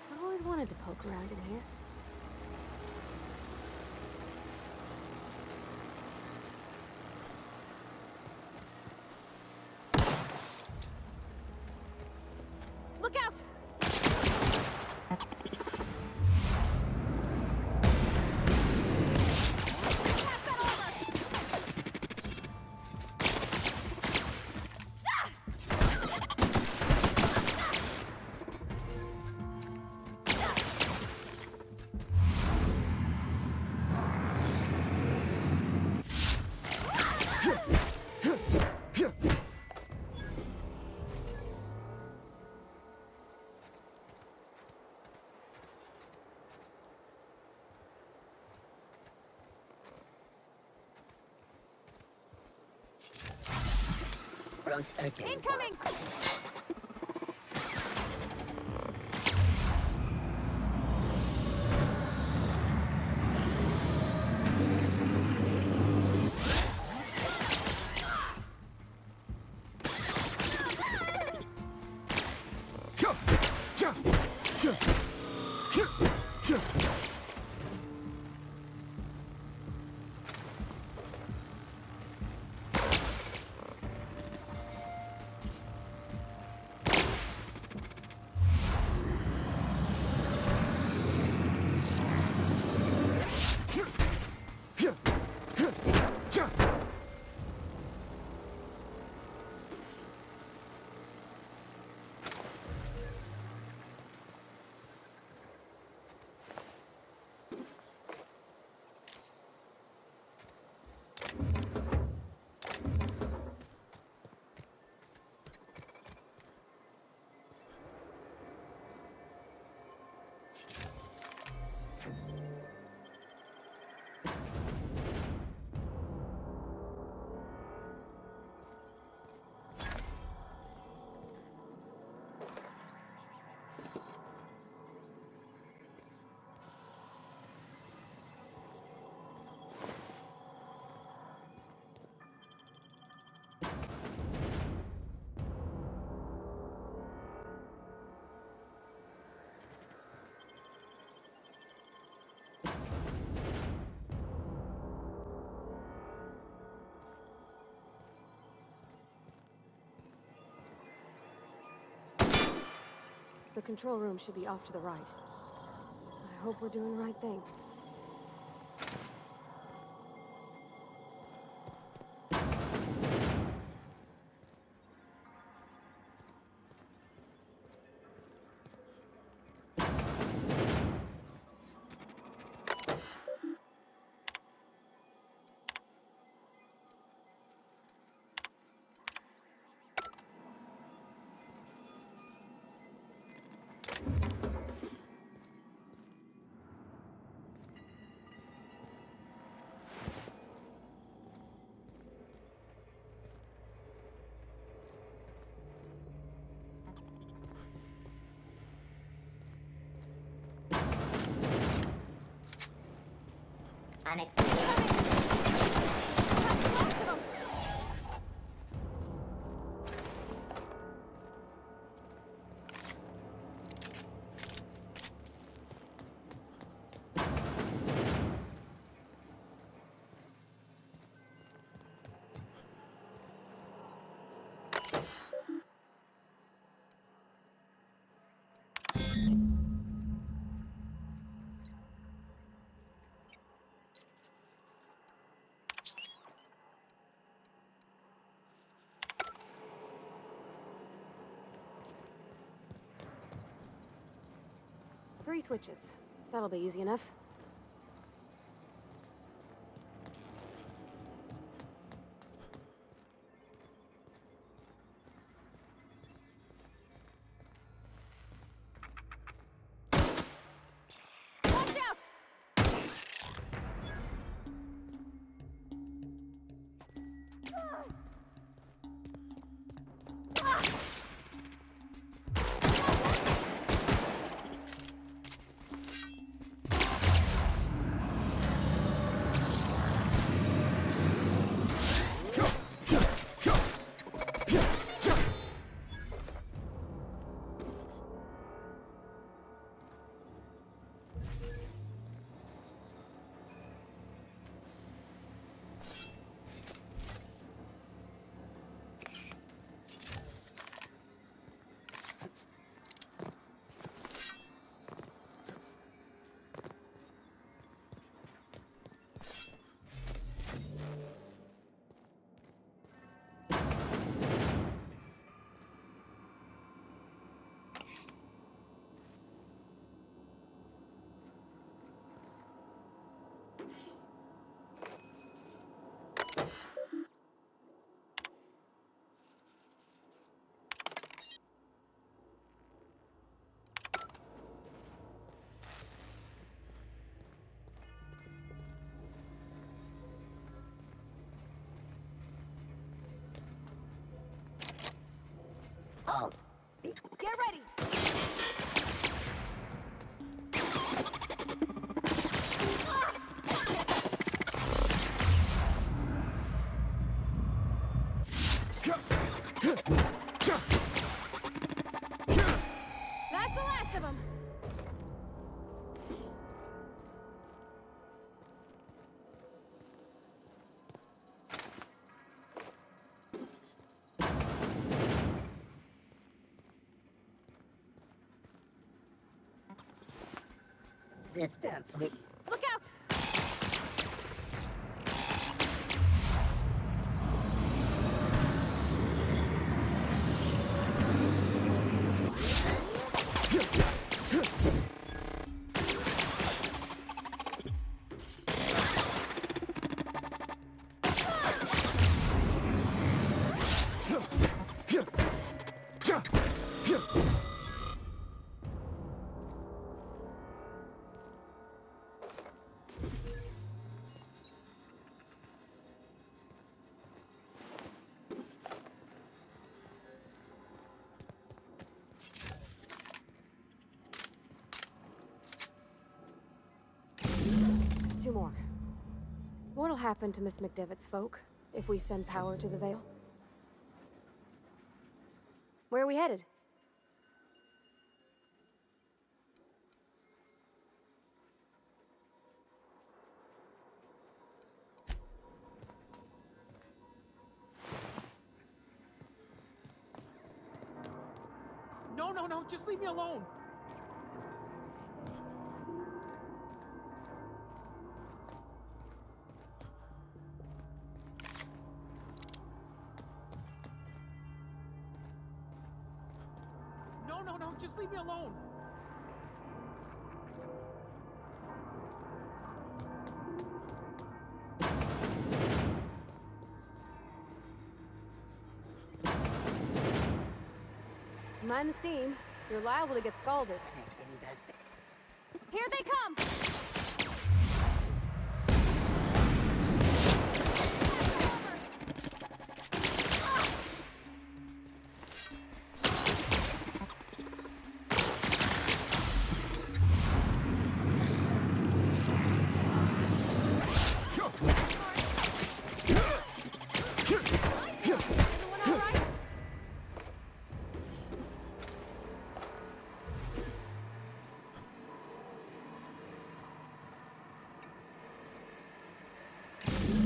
I always wanted to poke around in here. Look out! Incoming! The control room should be off to the right. I hope we're doing the right thing. Three switches. That'll be easy enough. Watch out! Oh, get ready! of them. Systems. Look out! There's two more. What'll happen to Miss McDevitt's folk if we send power to the Vale? Where are we headed? No, no, no, just leave me alone. No, no, no, just leave me alone. Mind the steam. You're liable to get scalded. Here they come!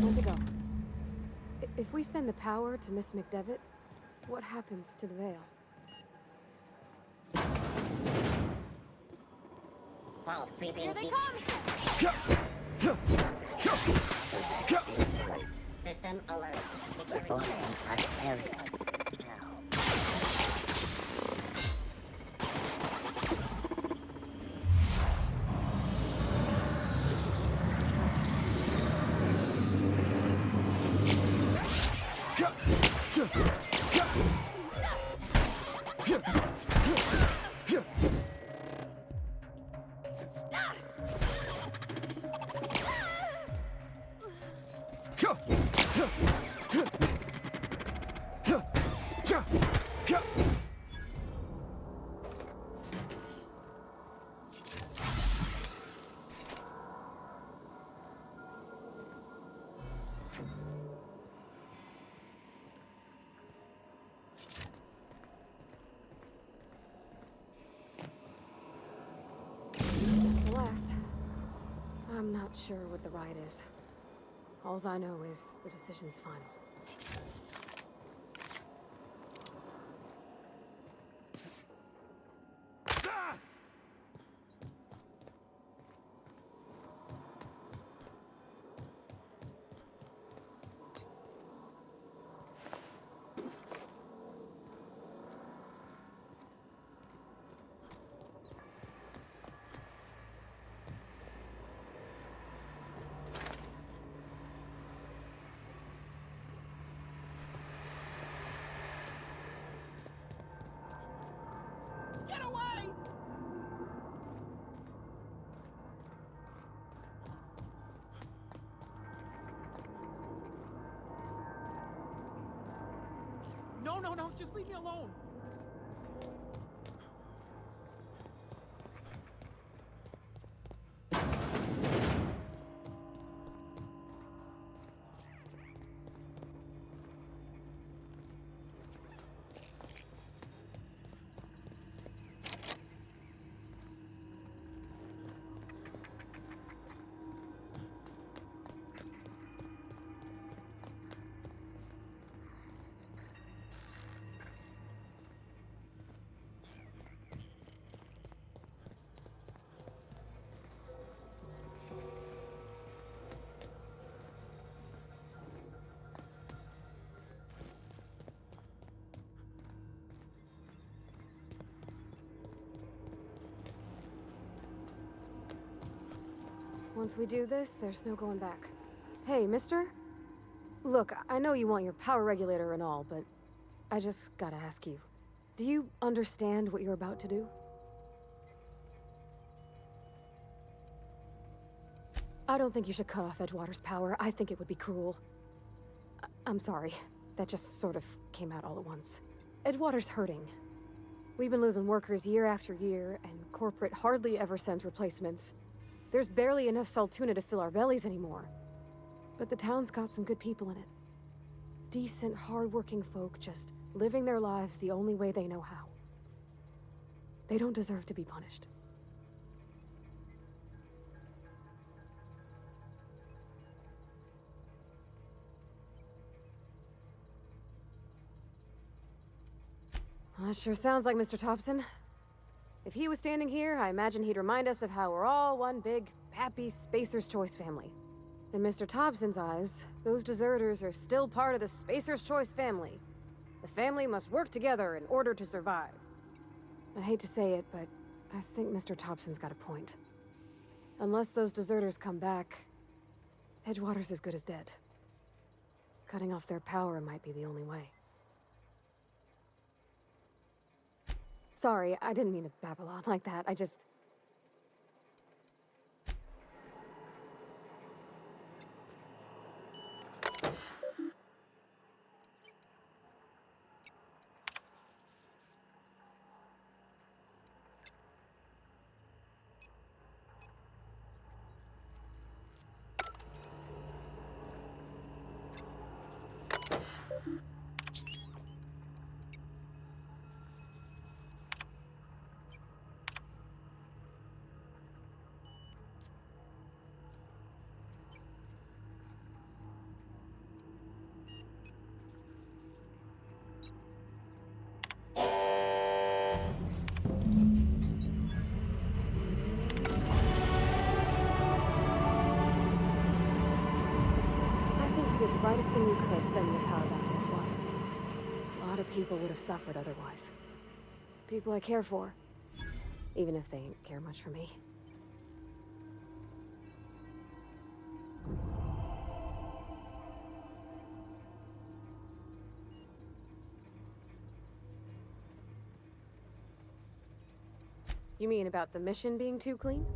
Where'd they go? If we send the power to Miss McDevitt, what happens to the Vale? Here they come! System alert. Performing prosperity. The last. I'm not sure what the right is. Alls I know is the decision's final. Get away! No, no, no, just leave me alone. Once we do this, there's no going back. Hey, mister? Look, I know you want your power regulator and all, but I just gotta ask you. Do you understand what you're about to do? I don't think you should cut off Edgewater's power. I think it would be cruel. I'm sorry. That just sort of came out all at once. Edgewater's hurting. We've been losing workers year after year, and corporate hardly ever sends replacements. There's barely enough Saltuna to fill our bellies anymore. But the town's got some good people in it. Decent, hard-working folk just living their lives the only way they know how. They don't deserve to be punished. Well, that sure sounds like Mr. Thompson. If he was standing here, I imagine he'd remind us of how we're all one big, happy Spacer's Choice family. In Mr. Thompson's eyes, those deserters are still part of the Spacer's Choice family. The family must work together in order to survive. I hate to say it, but I think Mr. Thompson's got a point. Unless those deserters come back, Edgewater's as good as dead. Cutting off their power might be the only way. Sorry, I didn't mean to babble on like that. I just... Brightest thing you could, sending the power back to Edgewater. A lot of people would have suffered otherwise. People I care for. Even if they ain't care much for me. You mean about the mission being too clean?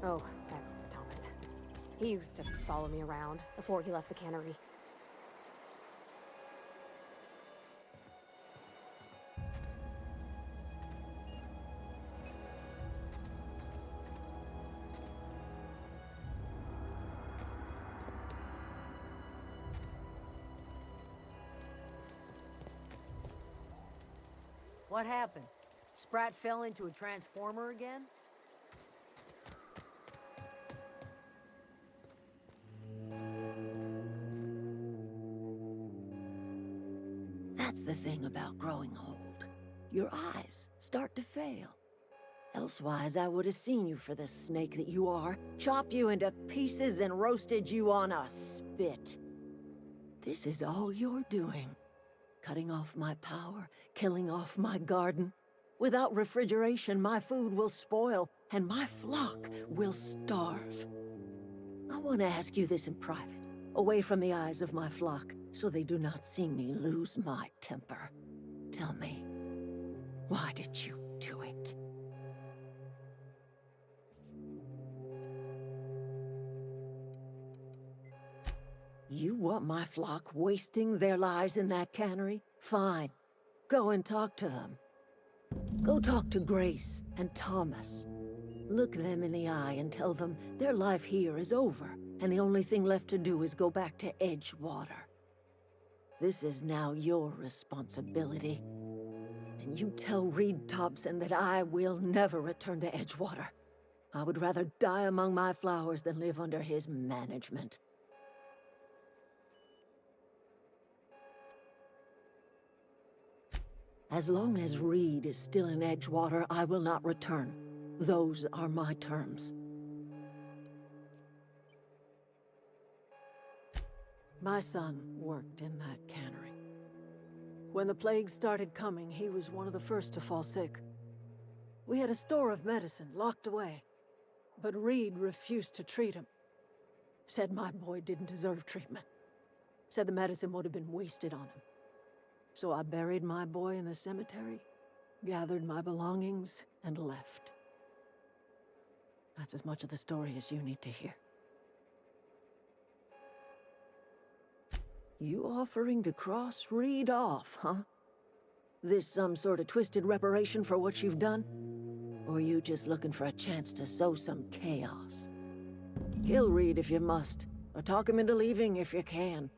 Oh, that's Thomas. He used to follow me around before he left the cannery. What happened? Sprat fell into a transformer again? That's the thing about growing old. Your eyes start to fail. Elsewise, I would have seen you for the snake that you are, chopped you into pieces and roasted you on a spit. This is all you're doing. Cutting off my power, killing off my garden. Without refrigeration, my food will spoil, and my flock will starve. I want to ask you this in private, away from the eyes of my flock, so they do not see me lose my temper. Tell me, why did you do it? You want my flock wasting their lives in that cannery? Fine. Go and talk to them. Go talk to Grace and Thomas. Look them in the eye and tell them their life here is over, and the only thing left to do is go back to Edgewater. This is now your responsibility. And you tell Reed Thompson that I will never return to Edgewater. I would rather die among my flowers than live under his management. As long as Reed is still in Edgewater, I will not return. Those are my terms. My son worked in that cannery. When the plague started coming, he was one of the first to fall sick. We had a store of medicine locked away, but Reed refused to treat him. Said my boy didn't deserve treatment. Said the medicine would have been wasted on him. So I buried my boy in the cemetery, gathered my belongings, and left. That's as much of the story as you need to hear. You offering to cross Reed off, huh? This some sort of twisted reparation for what you've done? Or you just looking for a chance to sow some chaos? Kill Reed if you must, or talk him into leaving if you can.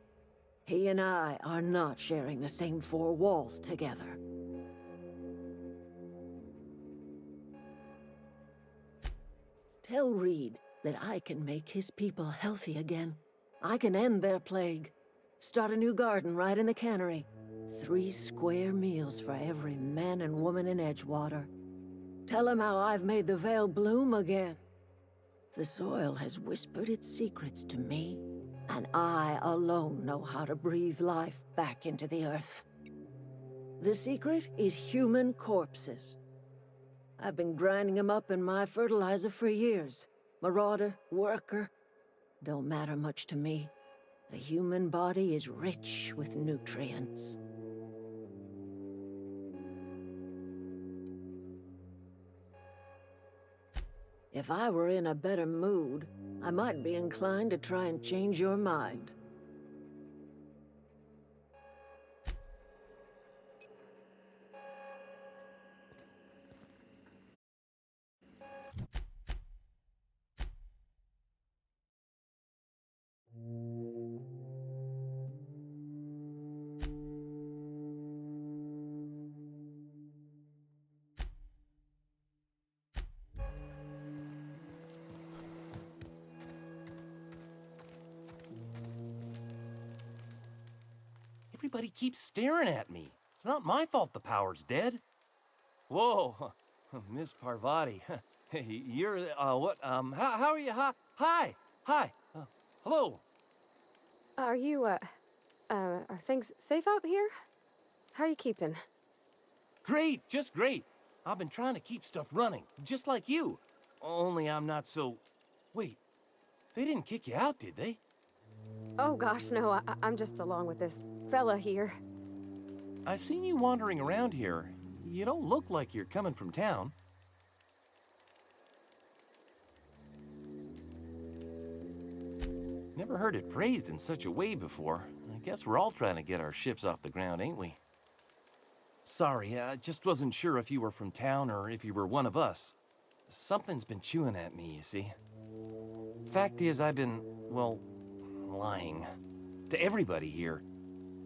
He and I are not sharing the same four walls together. Tell Reed that I can make his people healthy again. I can end their plague. Start a new garden right in the cannery. 3 square meals for every man and woman in Edgewater. Tell him how I've made the Vale bloom again. The soil has whispered its secrets to me, and I alone know how to breathe life back into the earth. The secret is human corpses. I've been grinding them up in my fertilizer for years. Marauder, worker, don't matter much to me. The human body is rich with nutrients. If I were in a better mood, I might be inclined to try and change your mind. Everybody keeps staring at me. It's not my fault the power's dead. Whoa, Miss Parvati. Hey, you're, what, how are you? Hi, hello. Are you, are things safe out here? How are you keeping? Great, just great. I've been trying to keep stuff running, just like you. Only I'm not so... Wait, they didn't kick you out, did they? Oh gosh, no, I'm just along with this fella here. I seen you wandering around here. You don't look like you're coming from town. Never heard it phrased in such a way before. I guess we're all trying to get our ships off the ground, ain't we? Sorry, I just wasn't sure if you were from town or if you were one of us. Something's been chewing at me, you see. Fact is, I've been, well, lying. To everybody here.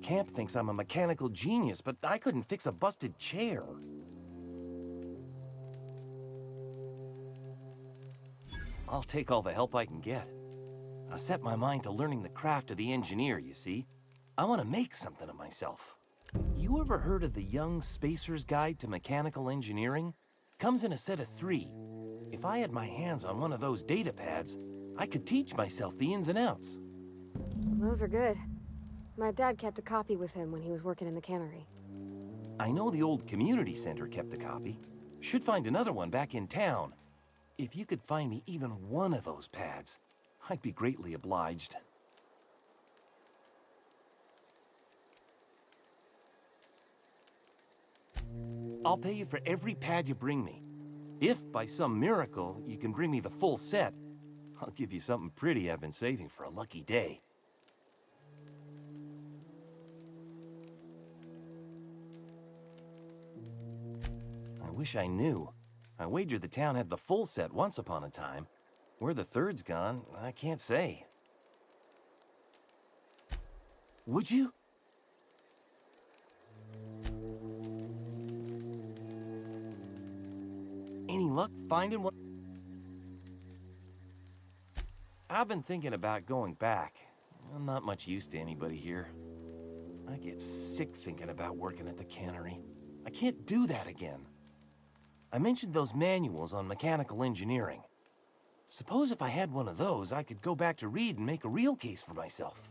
Camp thinks I'm a mechanical genius, but I couldn't fix a busted chair. I'll take all the help I can get. I set my mind to learning the craft of the engineer, you see. I want to make something of myself. You ever heard of the Young Spacer's Guide to Mechanical Engineering? Comes in a set of 3. If I had my hands on one of those data pads, I could teach myself the ins and outs. Those are good. My dad kept a copy with him when he was working in the cannery. I know the old community center kept a copy. Should find another one back in town. If you could find me even one of those pads, I'd be greatly obliged. I'll pay you for every pad you bring me. If, by some miracle, you can bring me the full set, I'll give you something pretty I've been saving for a lucky day. I wish I knew. I wager the town had the full set once upon a time. Where the third's gone, I can't say. Would you? Any luck finding one? I've been thinking about going back. I'm not much use to anybody here. I get sick thinking about working at the cannery. I can't do that again. I mentioned those manuals on mechanical engineering. Suppose if I had one of those, I could go back to Reed and make a real case for myself.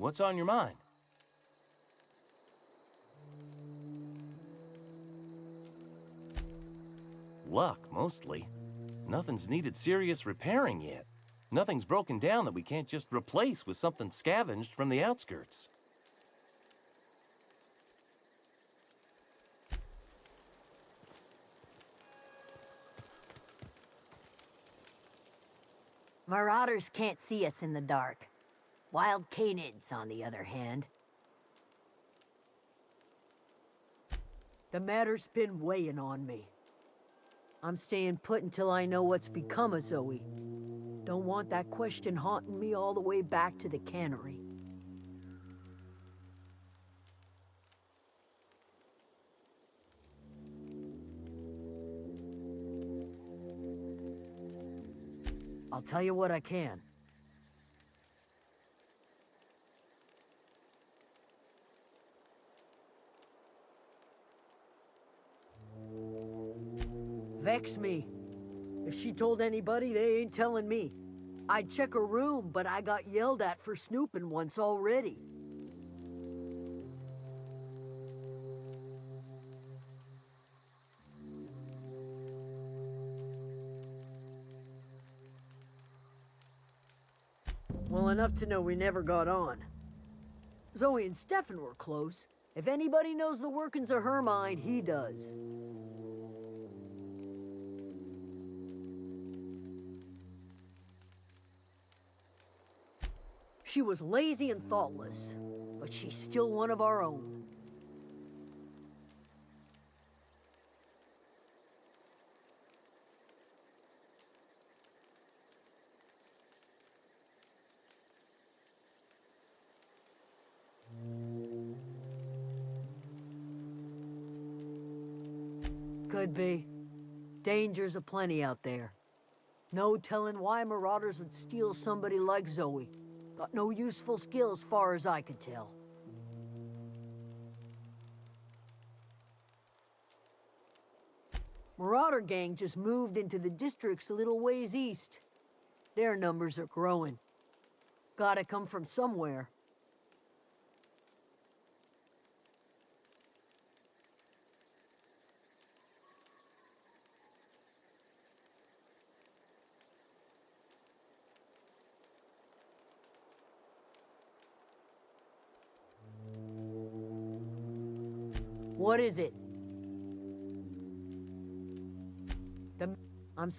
What's on your mind? Luck, mostly. Nothing's needed serious repairing yet. Nothing's broken down that we can't just replace with something scavenged from the outskirts. Marauders can't see us in the dark. Wild canids, on the other hand. The matter's been weighing on me. I'm staying put until I know what's become of Zoe. Don't want that question haunting me all the way back to the cannery. I'll tell you what I can. Vex me. If she told anybody, they ain't telling me. I'd check her room, but I got yelled at for snooping once already. Well, enough to know we never got on. Zoe and Stefan were close. If anybody knows the workings of her mind, he does. She was lazy and thoughtless, but she's still one of our own. Could be. Dangers aplenty out there. No telling why marauders would steal somebody like Zoe. Got no useful skills, far as I could tell. Marauder gang just moved into the districts a little ways east. Their numbers are growing. Gotta come from somewhere. What is it? I'm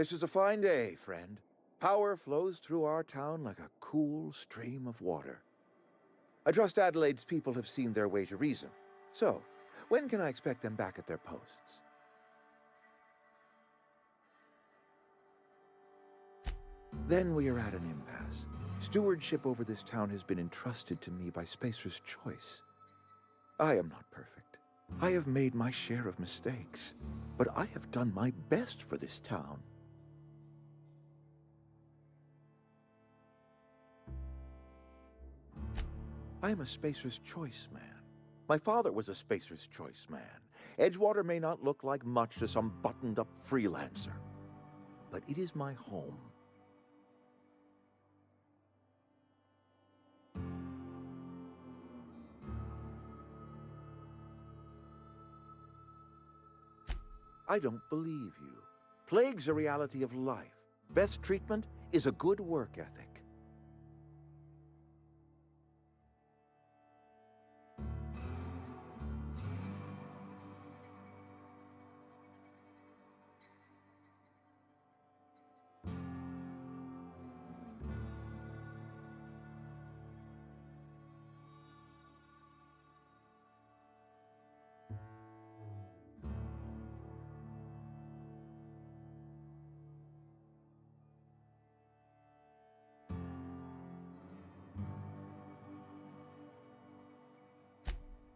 This is a fine day, friend. Power flows through our town like a cool stream of water. I trust Adelaide's people have seen their way to reason. So, when can I expect them back at their posts? Then we are at an impasse. Stewardship over this town has been entrusted to me by Spacer's Choice. I am not perfect. I have made my share of mistakes, but I have done my best for this town. I am a Spacer's Choice man. My father was a Spacer's Choice man. Edgewater may not look like much to some buttoned-up freelancer, but it is my home. I don't believe you. Plague's a reality of life. Best treatment is a good work ethic.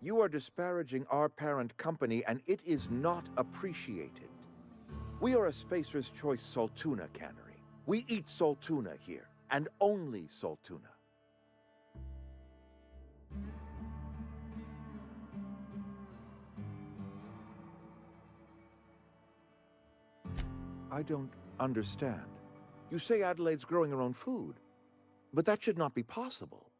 You are disparaging our parent company, and it is not appreciated. We are a Spacer's Choice salt tuna cannery. We eat salt tuna here, and only salt tuna. I don't understand. You say Adelaide's growing her own food, but that should not be possible.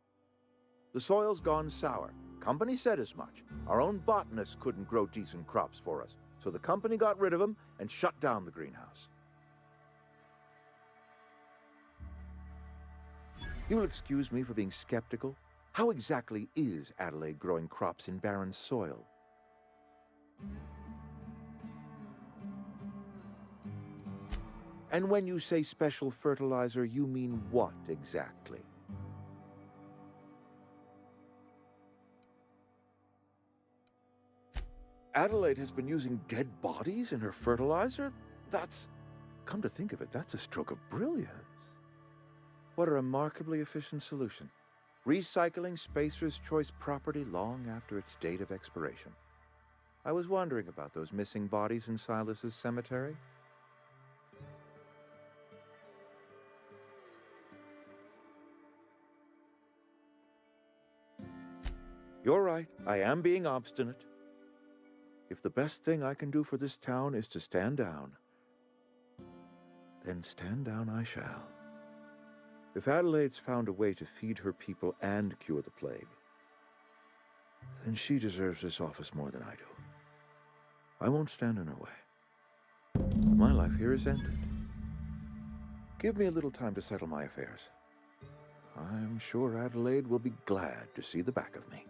The soil's gone sour. Company said as much. Our own botanists couldn't grow decent crops for us, so the company got rid of them and shut down the greenhouse. You'll excuse me for being skeptical. How exactly is Adelaide growing crops in barren soil? And when you say special fertilizer, you mean what exactly? Adelaide has been using dead bodies in her fertilizer? That's, come to think of it, that's a stroke of brilliance. What a remarkably efficient solution. Recycling Spacer's Choice property long after its date of expiration. I was wondering about those missing bodies in Silas's cemetery. You're right, I am being obstinate. If the best thing I can do for this town is to stand down, then stand down I shall. If Adelaide's found a way to feed her people and cure the plague, then she deserves this office more than I do. I won't stand in her way. My life here is ended. Give me a little time to settle my affairs. I'm sure Adelaide will be glad to see the back of me.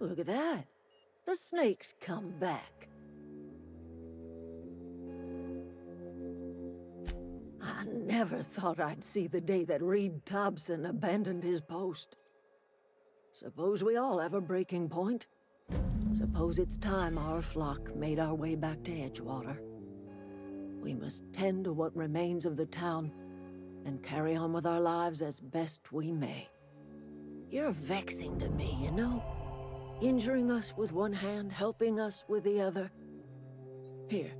Look at that. The snake's come back. I never thought I'd see the day that Reed Thompson abandoned his post. Suppose we all have a breaking point. Suppose it's time our flock made our way back to Edgewater. We must tend to what remains of the town and carry on with our lives as best we may. You're vexing to me, you know? Injuring us with one hand, helping us with the other. Here,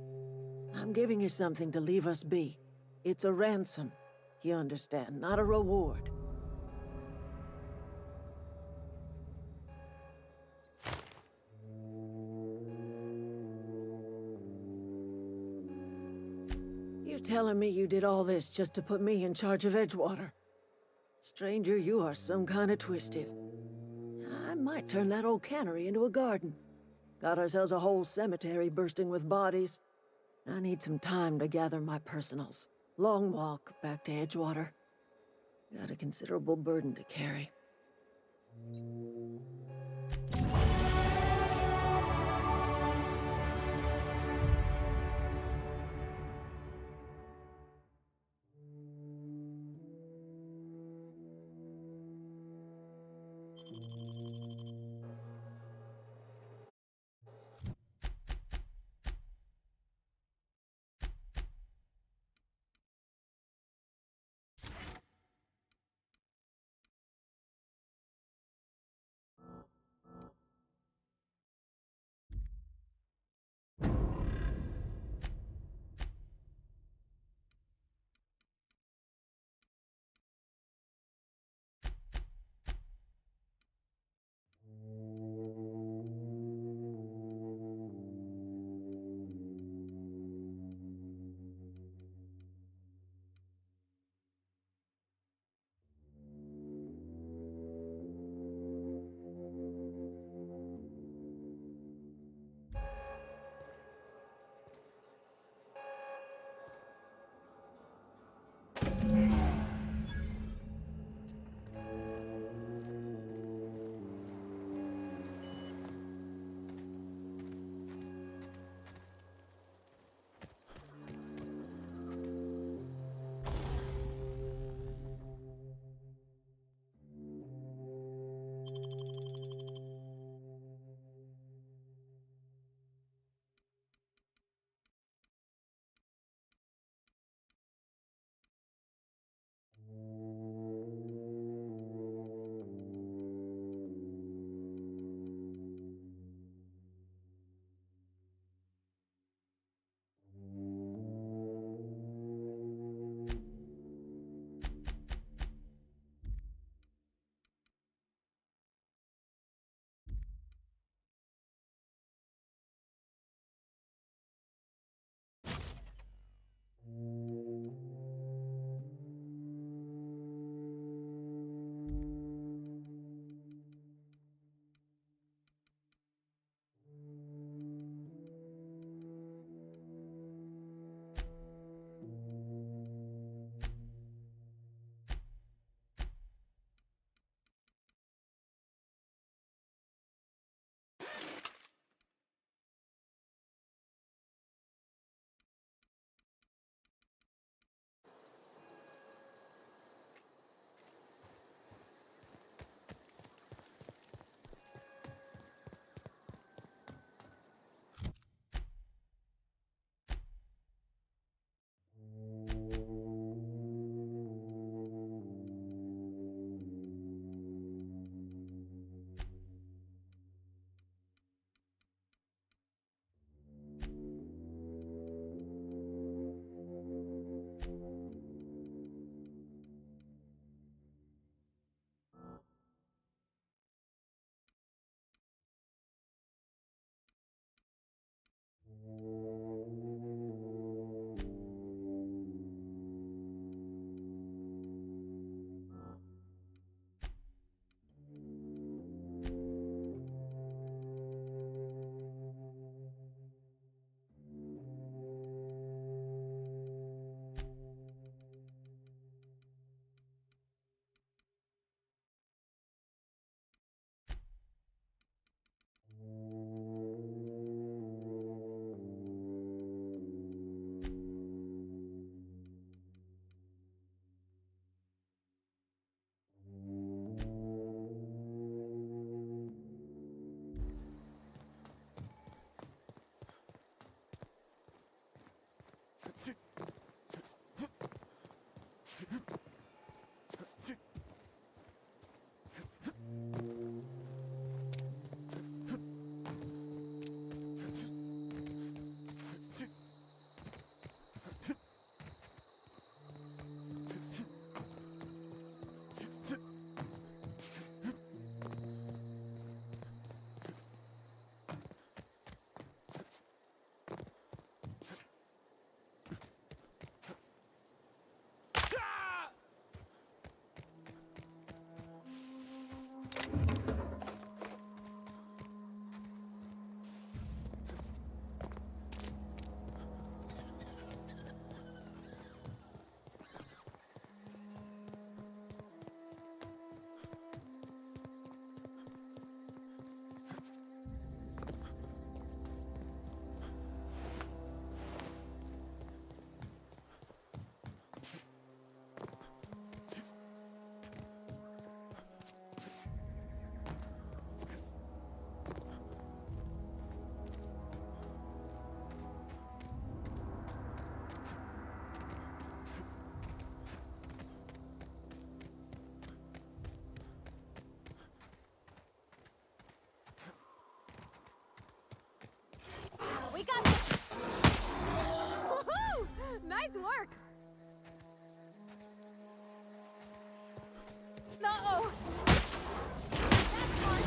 I'm giving you something to leave us be. It's a ransom, you understand, not a reward. You telling me you did all this just to put me in charge of Edgewater? Stranger, you are some kind of twisted. I might turn that old cannery into a garden. Got ourselves a whole cemetery bursting with bodies. I need some time to gather my personals. Long walk back to Edgewater. Got a considerable burden to carry. We got this! Woohoo! Nice work! Uh-oh! That's fun!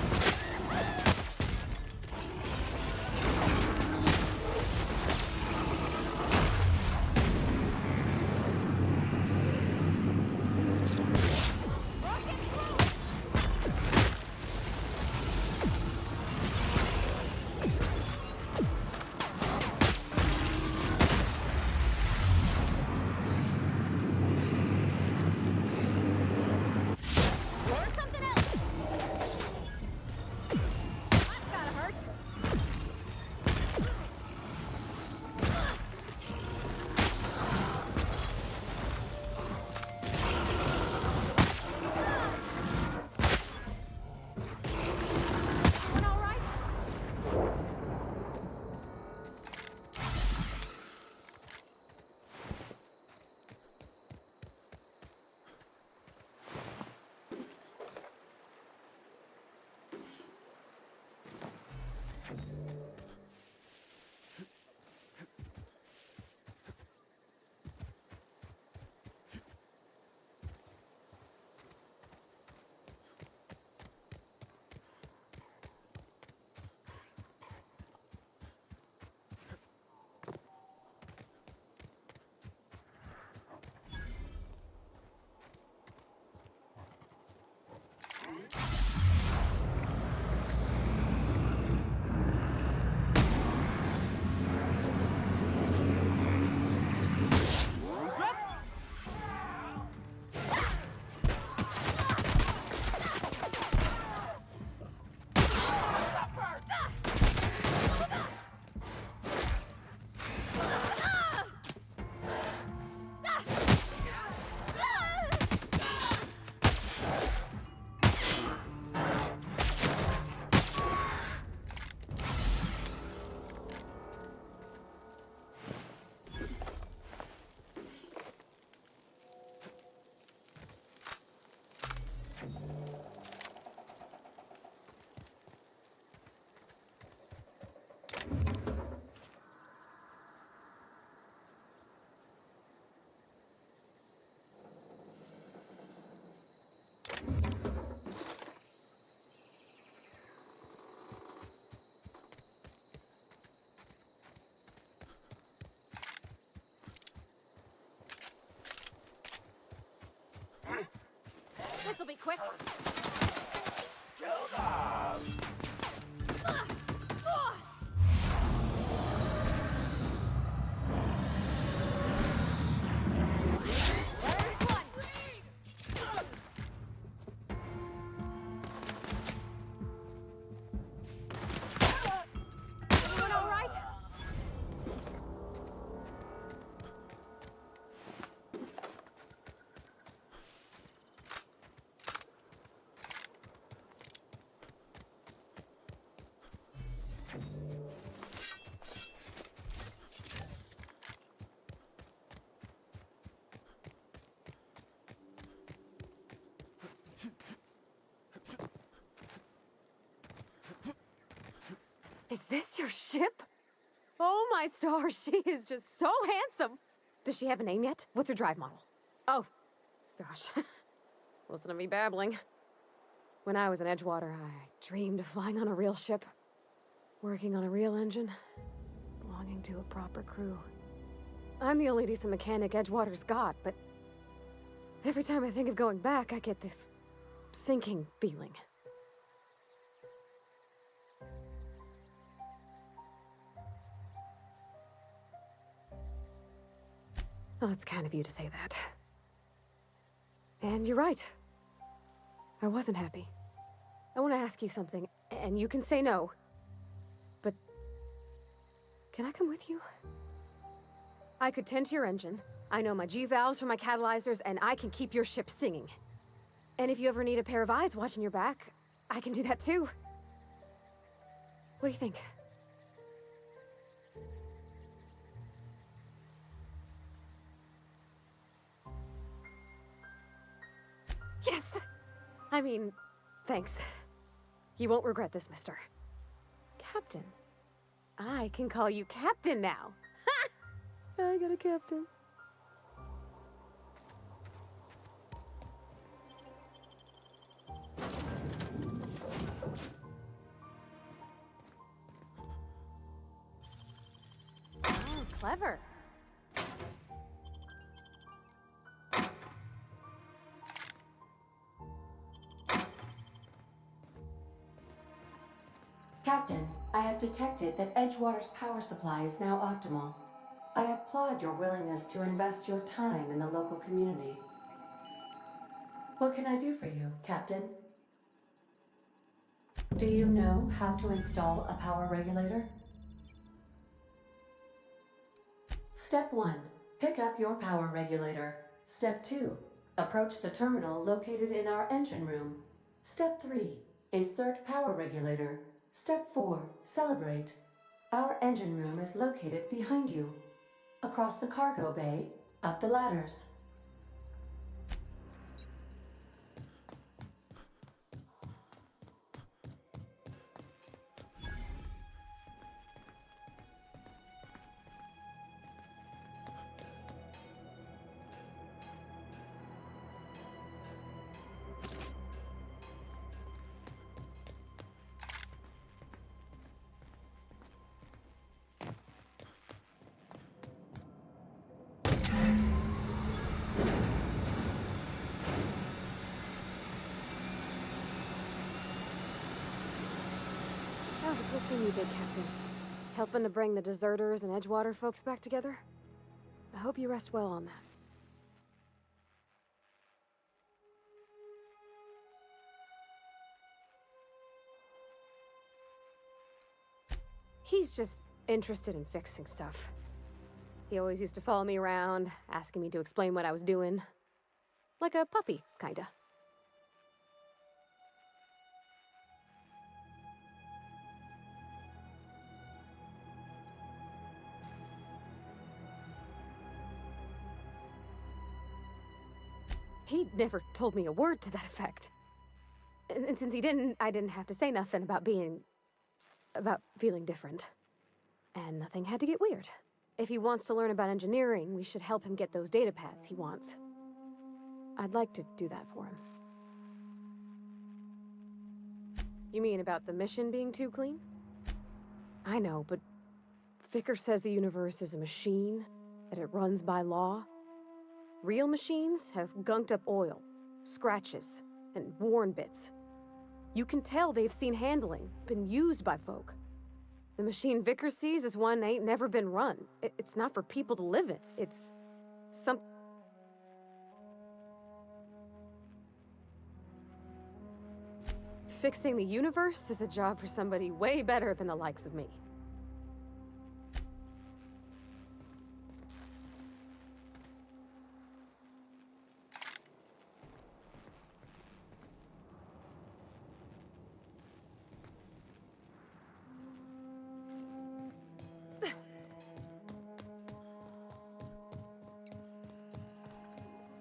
This'll be quick. Everyone all right? Is this your ship? Oh my stars, she is just so handsome. Does she have a name yet? What's her drive model? Oh, gosh. Listen to me babbling. When I was in Edgewater, I dreamed of flying on a real ship, working on a real engine, belonging to a proper crew. I'm the only decent mechanic Edgewater's got, but every time I think of going back, I get this sinking feeling. Well, it's kind of you to say that. And you're right. I wasn't happy. I want to ask you something, and you can say no. But can I come with you? I could tend to your engine. I know my G-valves from my catalyzers, and I can keep your ship singing. And if you ever need a pair of eyes watching your back, I can do that too. What do you think? Yes! I mean, thanks. You won't regret this, mister. Captain. I can call you Captain now. Ha! I got a captain. Oh, clever. Captain, I have detected that Edgewater's power supply is now optimal. I applaud your willingness to invest your time in the local community. What can I do for you, Captain? Do you know how to install a power regulator? Step 1. Pick up your power regulator. Step 2. Approach the terminal located in our engine room. Step 3. Insert power regulator. Step 4. Celebrate. Our engine room is located behind you. Across the cargo bay, up the ladders. That was a good thing you did, Captain. Helping to bring the deserters and Edgewater folks back together. I hope you rest well on that. He's just interested in fixing stuff. He always used to follow me around, asking me to explain what I was doing. Like a puppy, kinda. He never told me a word to that effect. And since he didn't, I didn't have to say nothing about feeling different. And nothing had to get weird. If he wants to learn about engineering, we should help him get those data pads he wants. I'd like to do that for him. You mean about the mission being too clean? I know, but Vickers says the universe is a machine, that it runs by law. Real machines have gunked up oil, scratches, and worn bits. You can tell they've seen handling, been used by folk. The machine Vickers sees is one ain't never been run. It's not for people to live in. It's some... Fixing the universe is a job for somebody way better than the likes of me.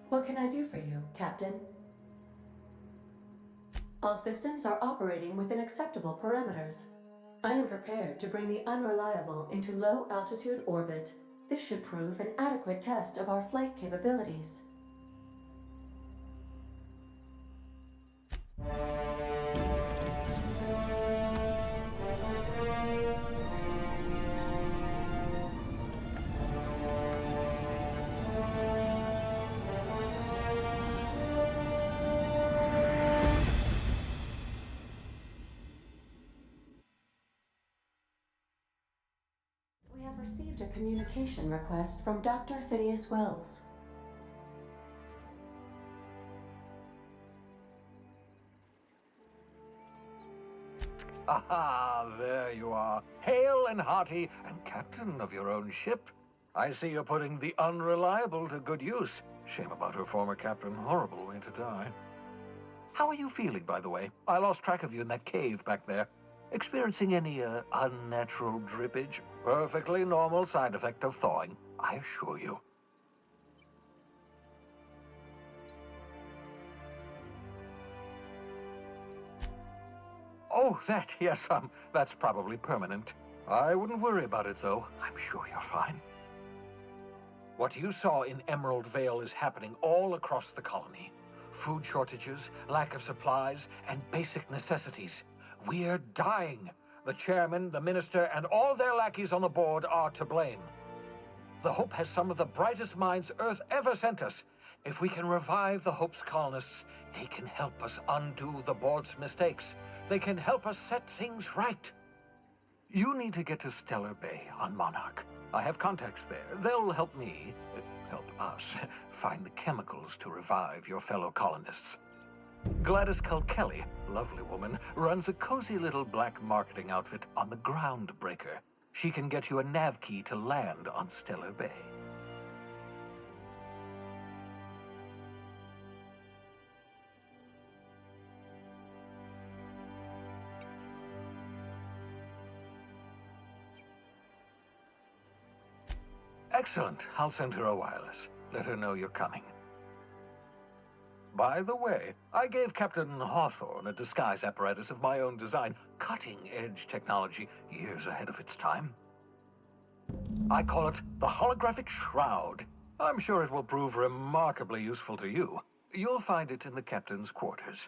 What can I do for you, Captain? All systems are operating within acceptable parameters. I am prepared to bring the unreliable into low-altitude orbit. This should prove an adequate test of our flight capabilities. We have received a communication request from Dr. Phineas Wells. Aha, there you are. Hale and hearty, and captain of your own ship. I see you're putting the unreliable to good use. Shame about her former captain. Horrible way to die. How are you feeling, by the way? I lost track of you in that cave back there. Experiencing any, unnatural drippage? Perfectly normal side effect of thawing, I assure you. Oh, that, yes, that's probably permanent. I wouldn't worry about it, though. I'm sure you're fine. What you saw in Emerald Vale is happening all across the colony. Food shortages, lack of supplies, and basic necessities. We're dying. The chairman, the minister, and all their lackeys on the board are to blame. The Hope has some of the brightest minds Earth ever sent us. If we can revive the Hope's colonists, they can help us undo the board's mistakes. They can help us set things right. You need to get to Stellar Bay on Monarch. I have contacts there. They'll help me, help us, find the chemicals to revive your fellow colonists. Gladys Kelly, lovely woman, runs a cozy little black marketing outfit on the Groundbreaker. She can get you a nav key to land on Stellar Bay. Excellent. I'll send her a wireless. Let her know you're coming. By the way, I gave Captain Hawthorne a disguise apparatus of my own design, cutting-edge technology, years ahead of its time. I call it the Holographic Shroud. I'm sure it will prove remarkably useful to you. You'll find it in the captain's quarters.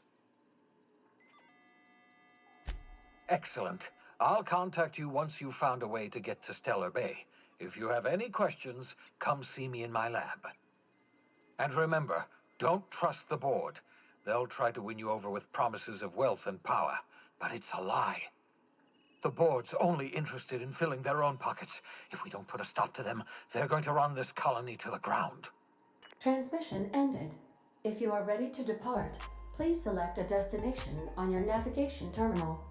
Excellent. I'll contact you once you've found a way to get to Stellar Bay. If you have any questions, come see me in my lab. And remember, don't trust the board. They'll try to win you over with promises of wealth and power, but it's a lie. The board's only interested in filling their own pockets. If we don't put a stop to them, they're going to run this colony to the ground. Transmission ended. If you are ready to depart, please select a destination on your navigation terminal.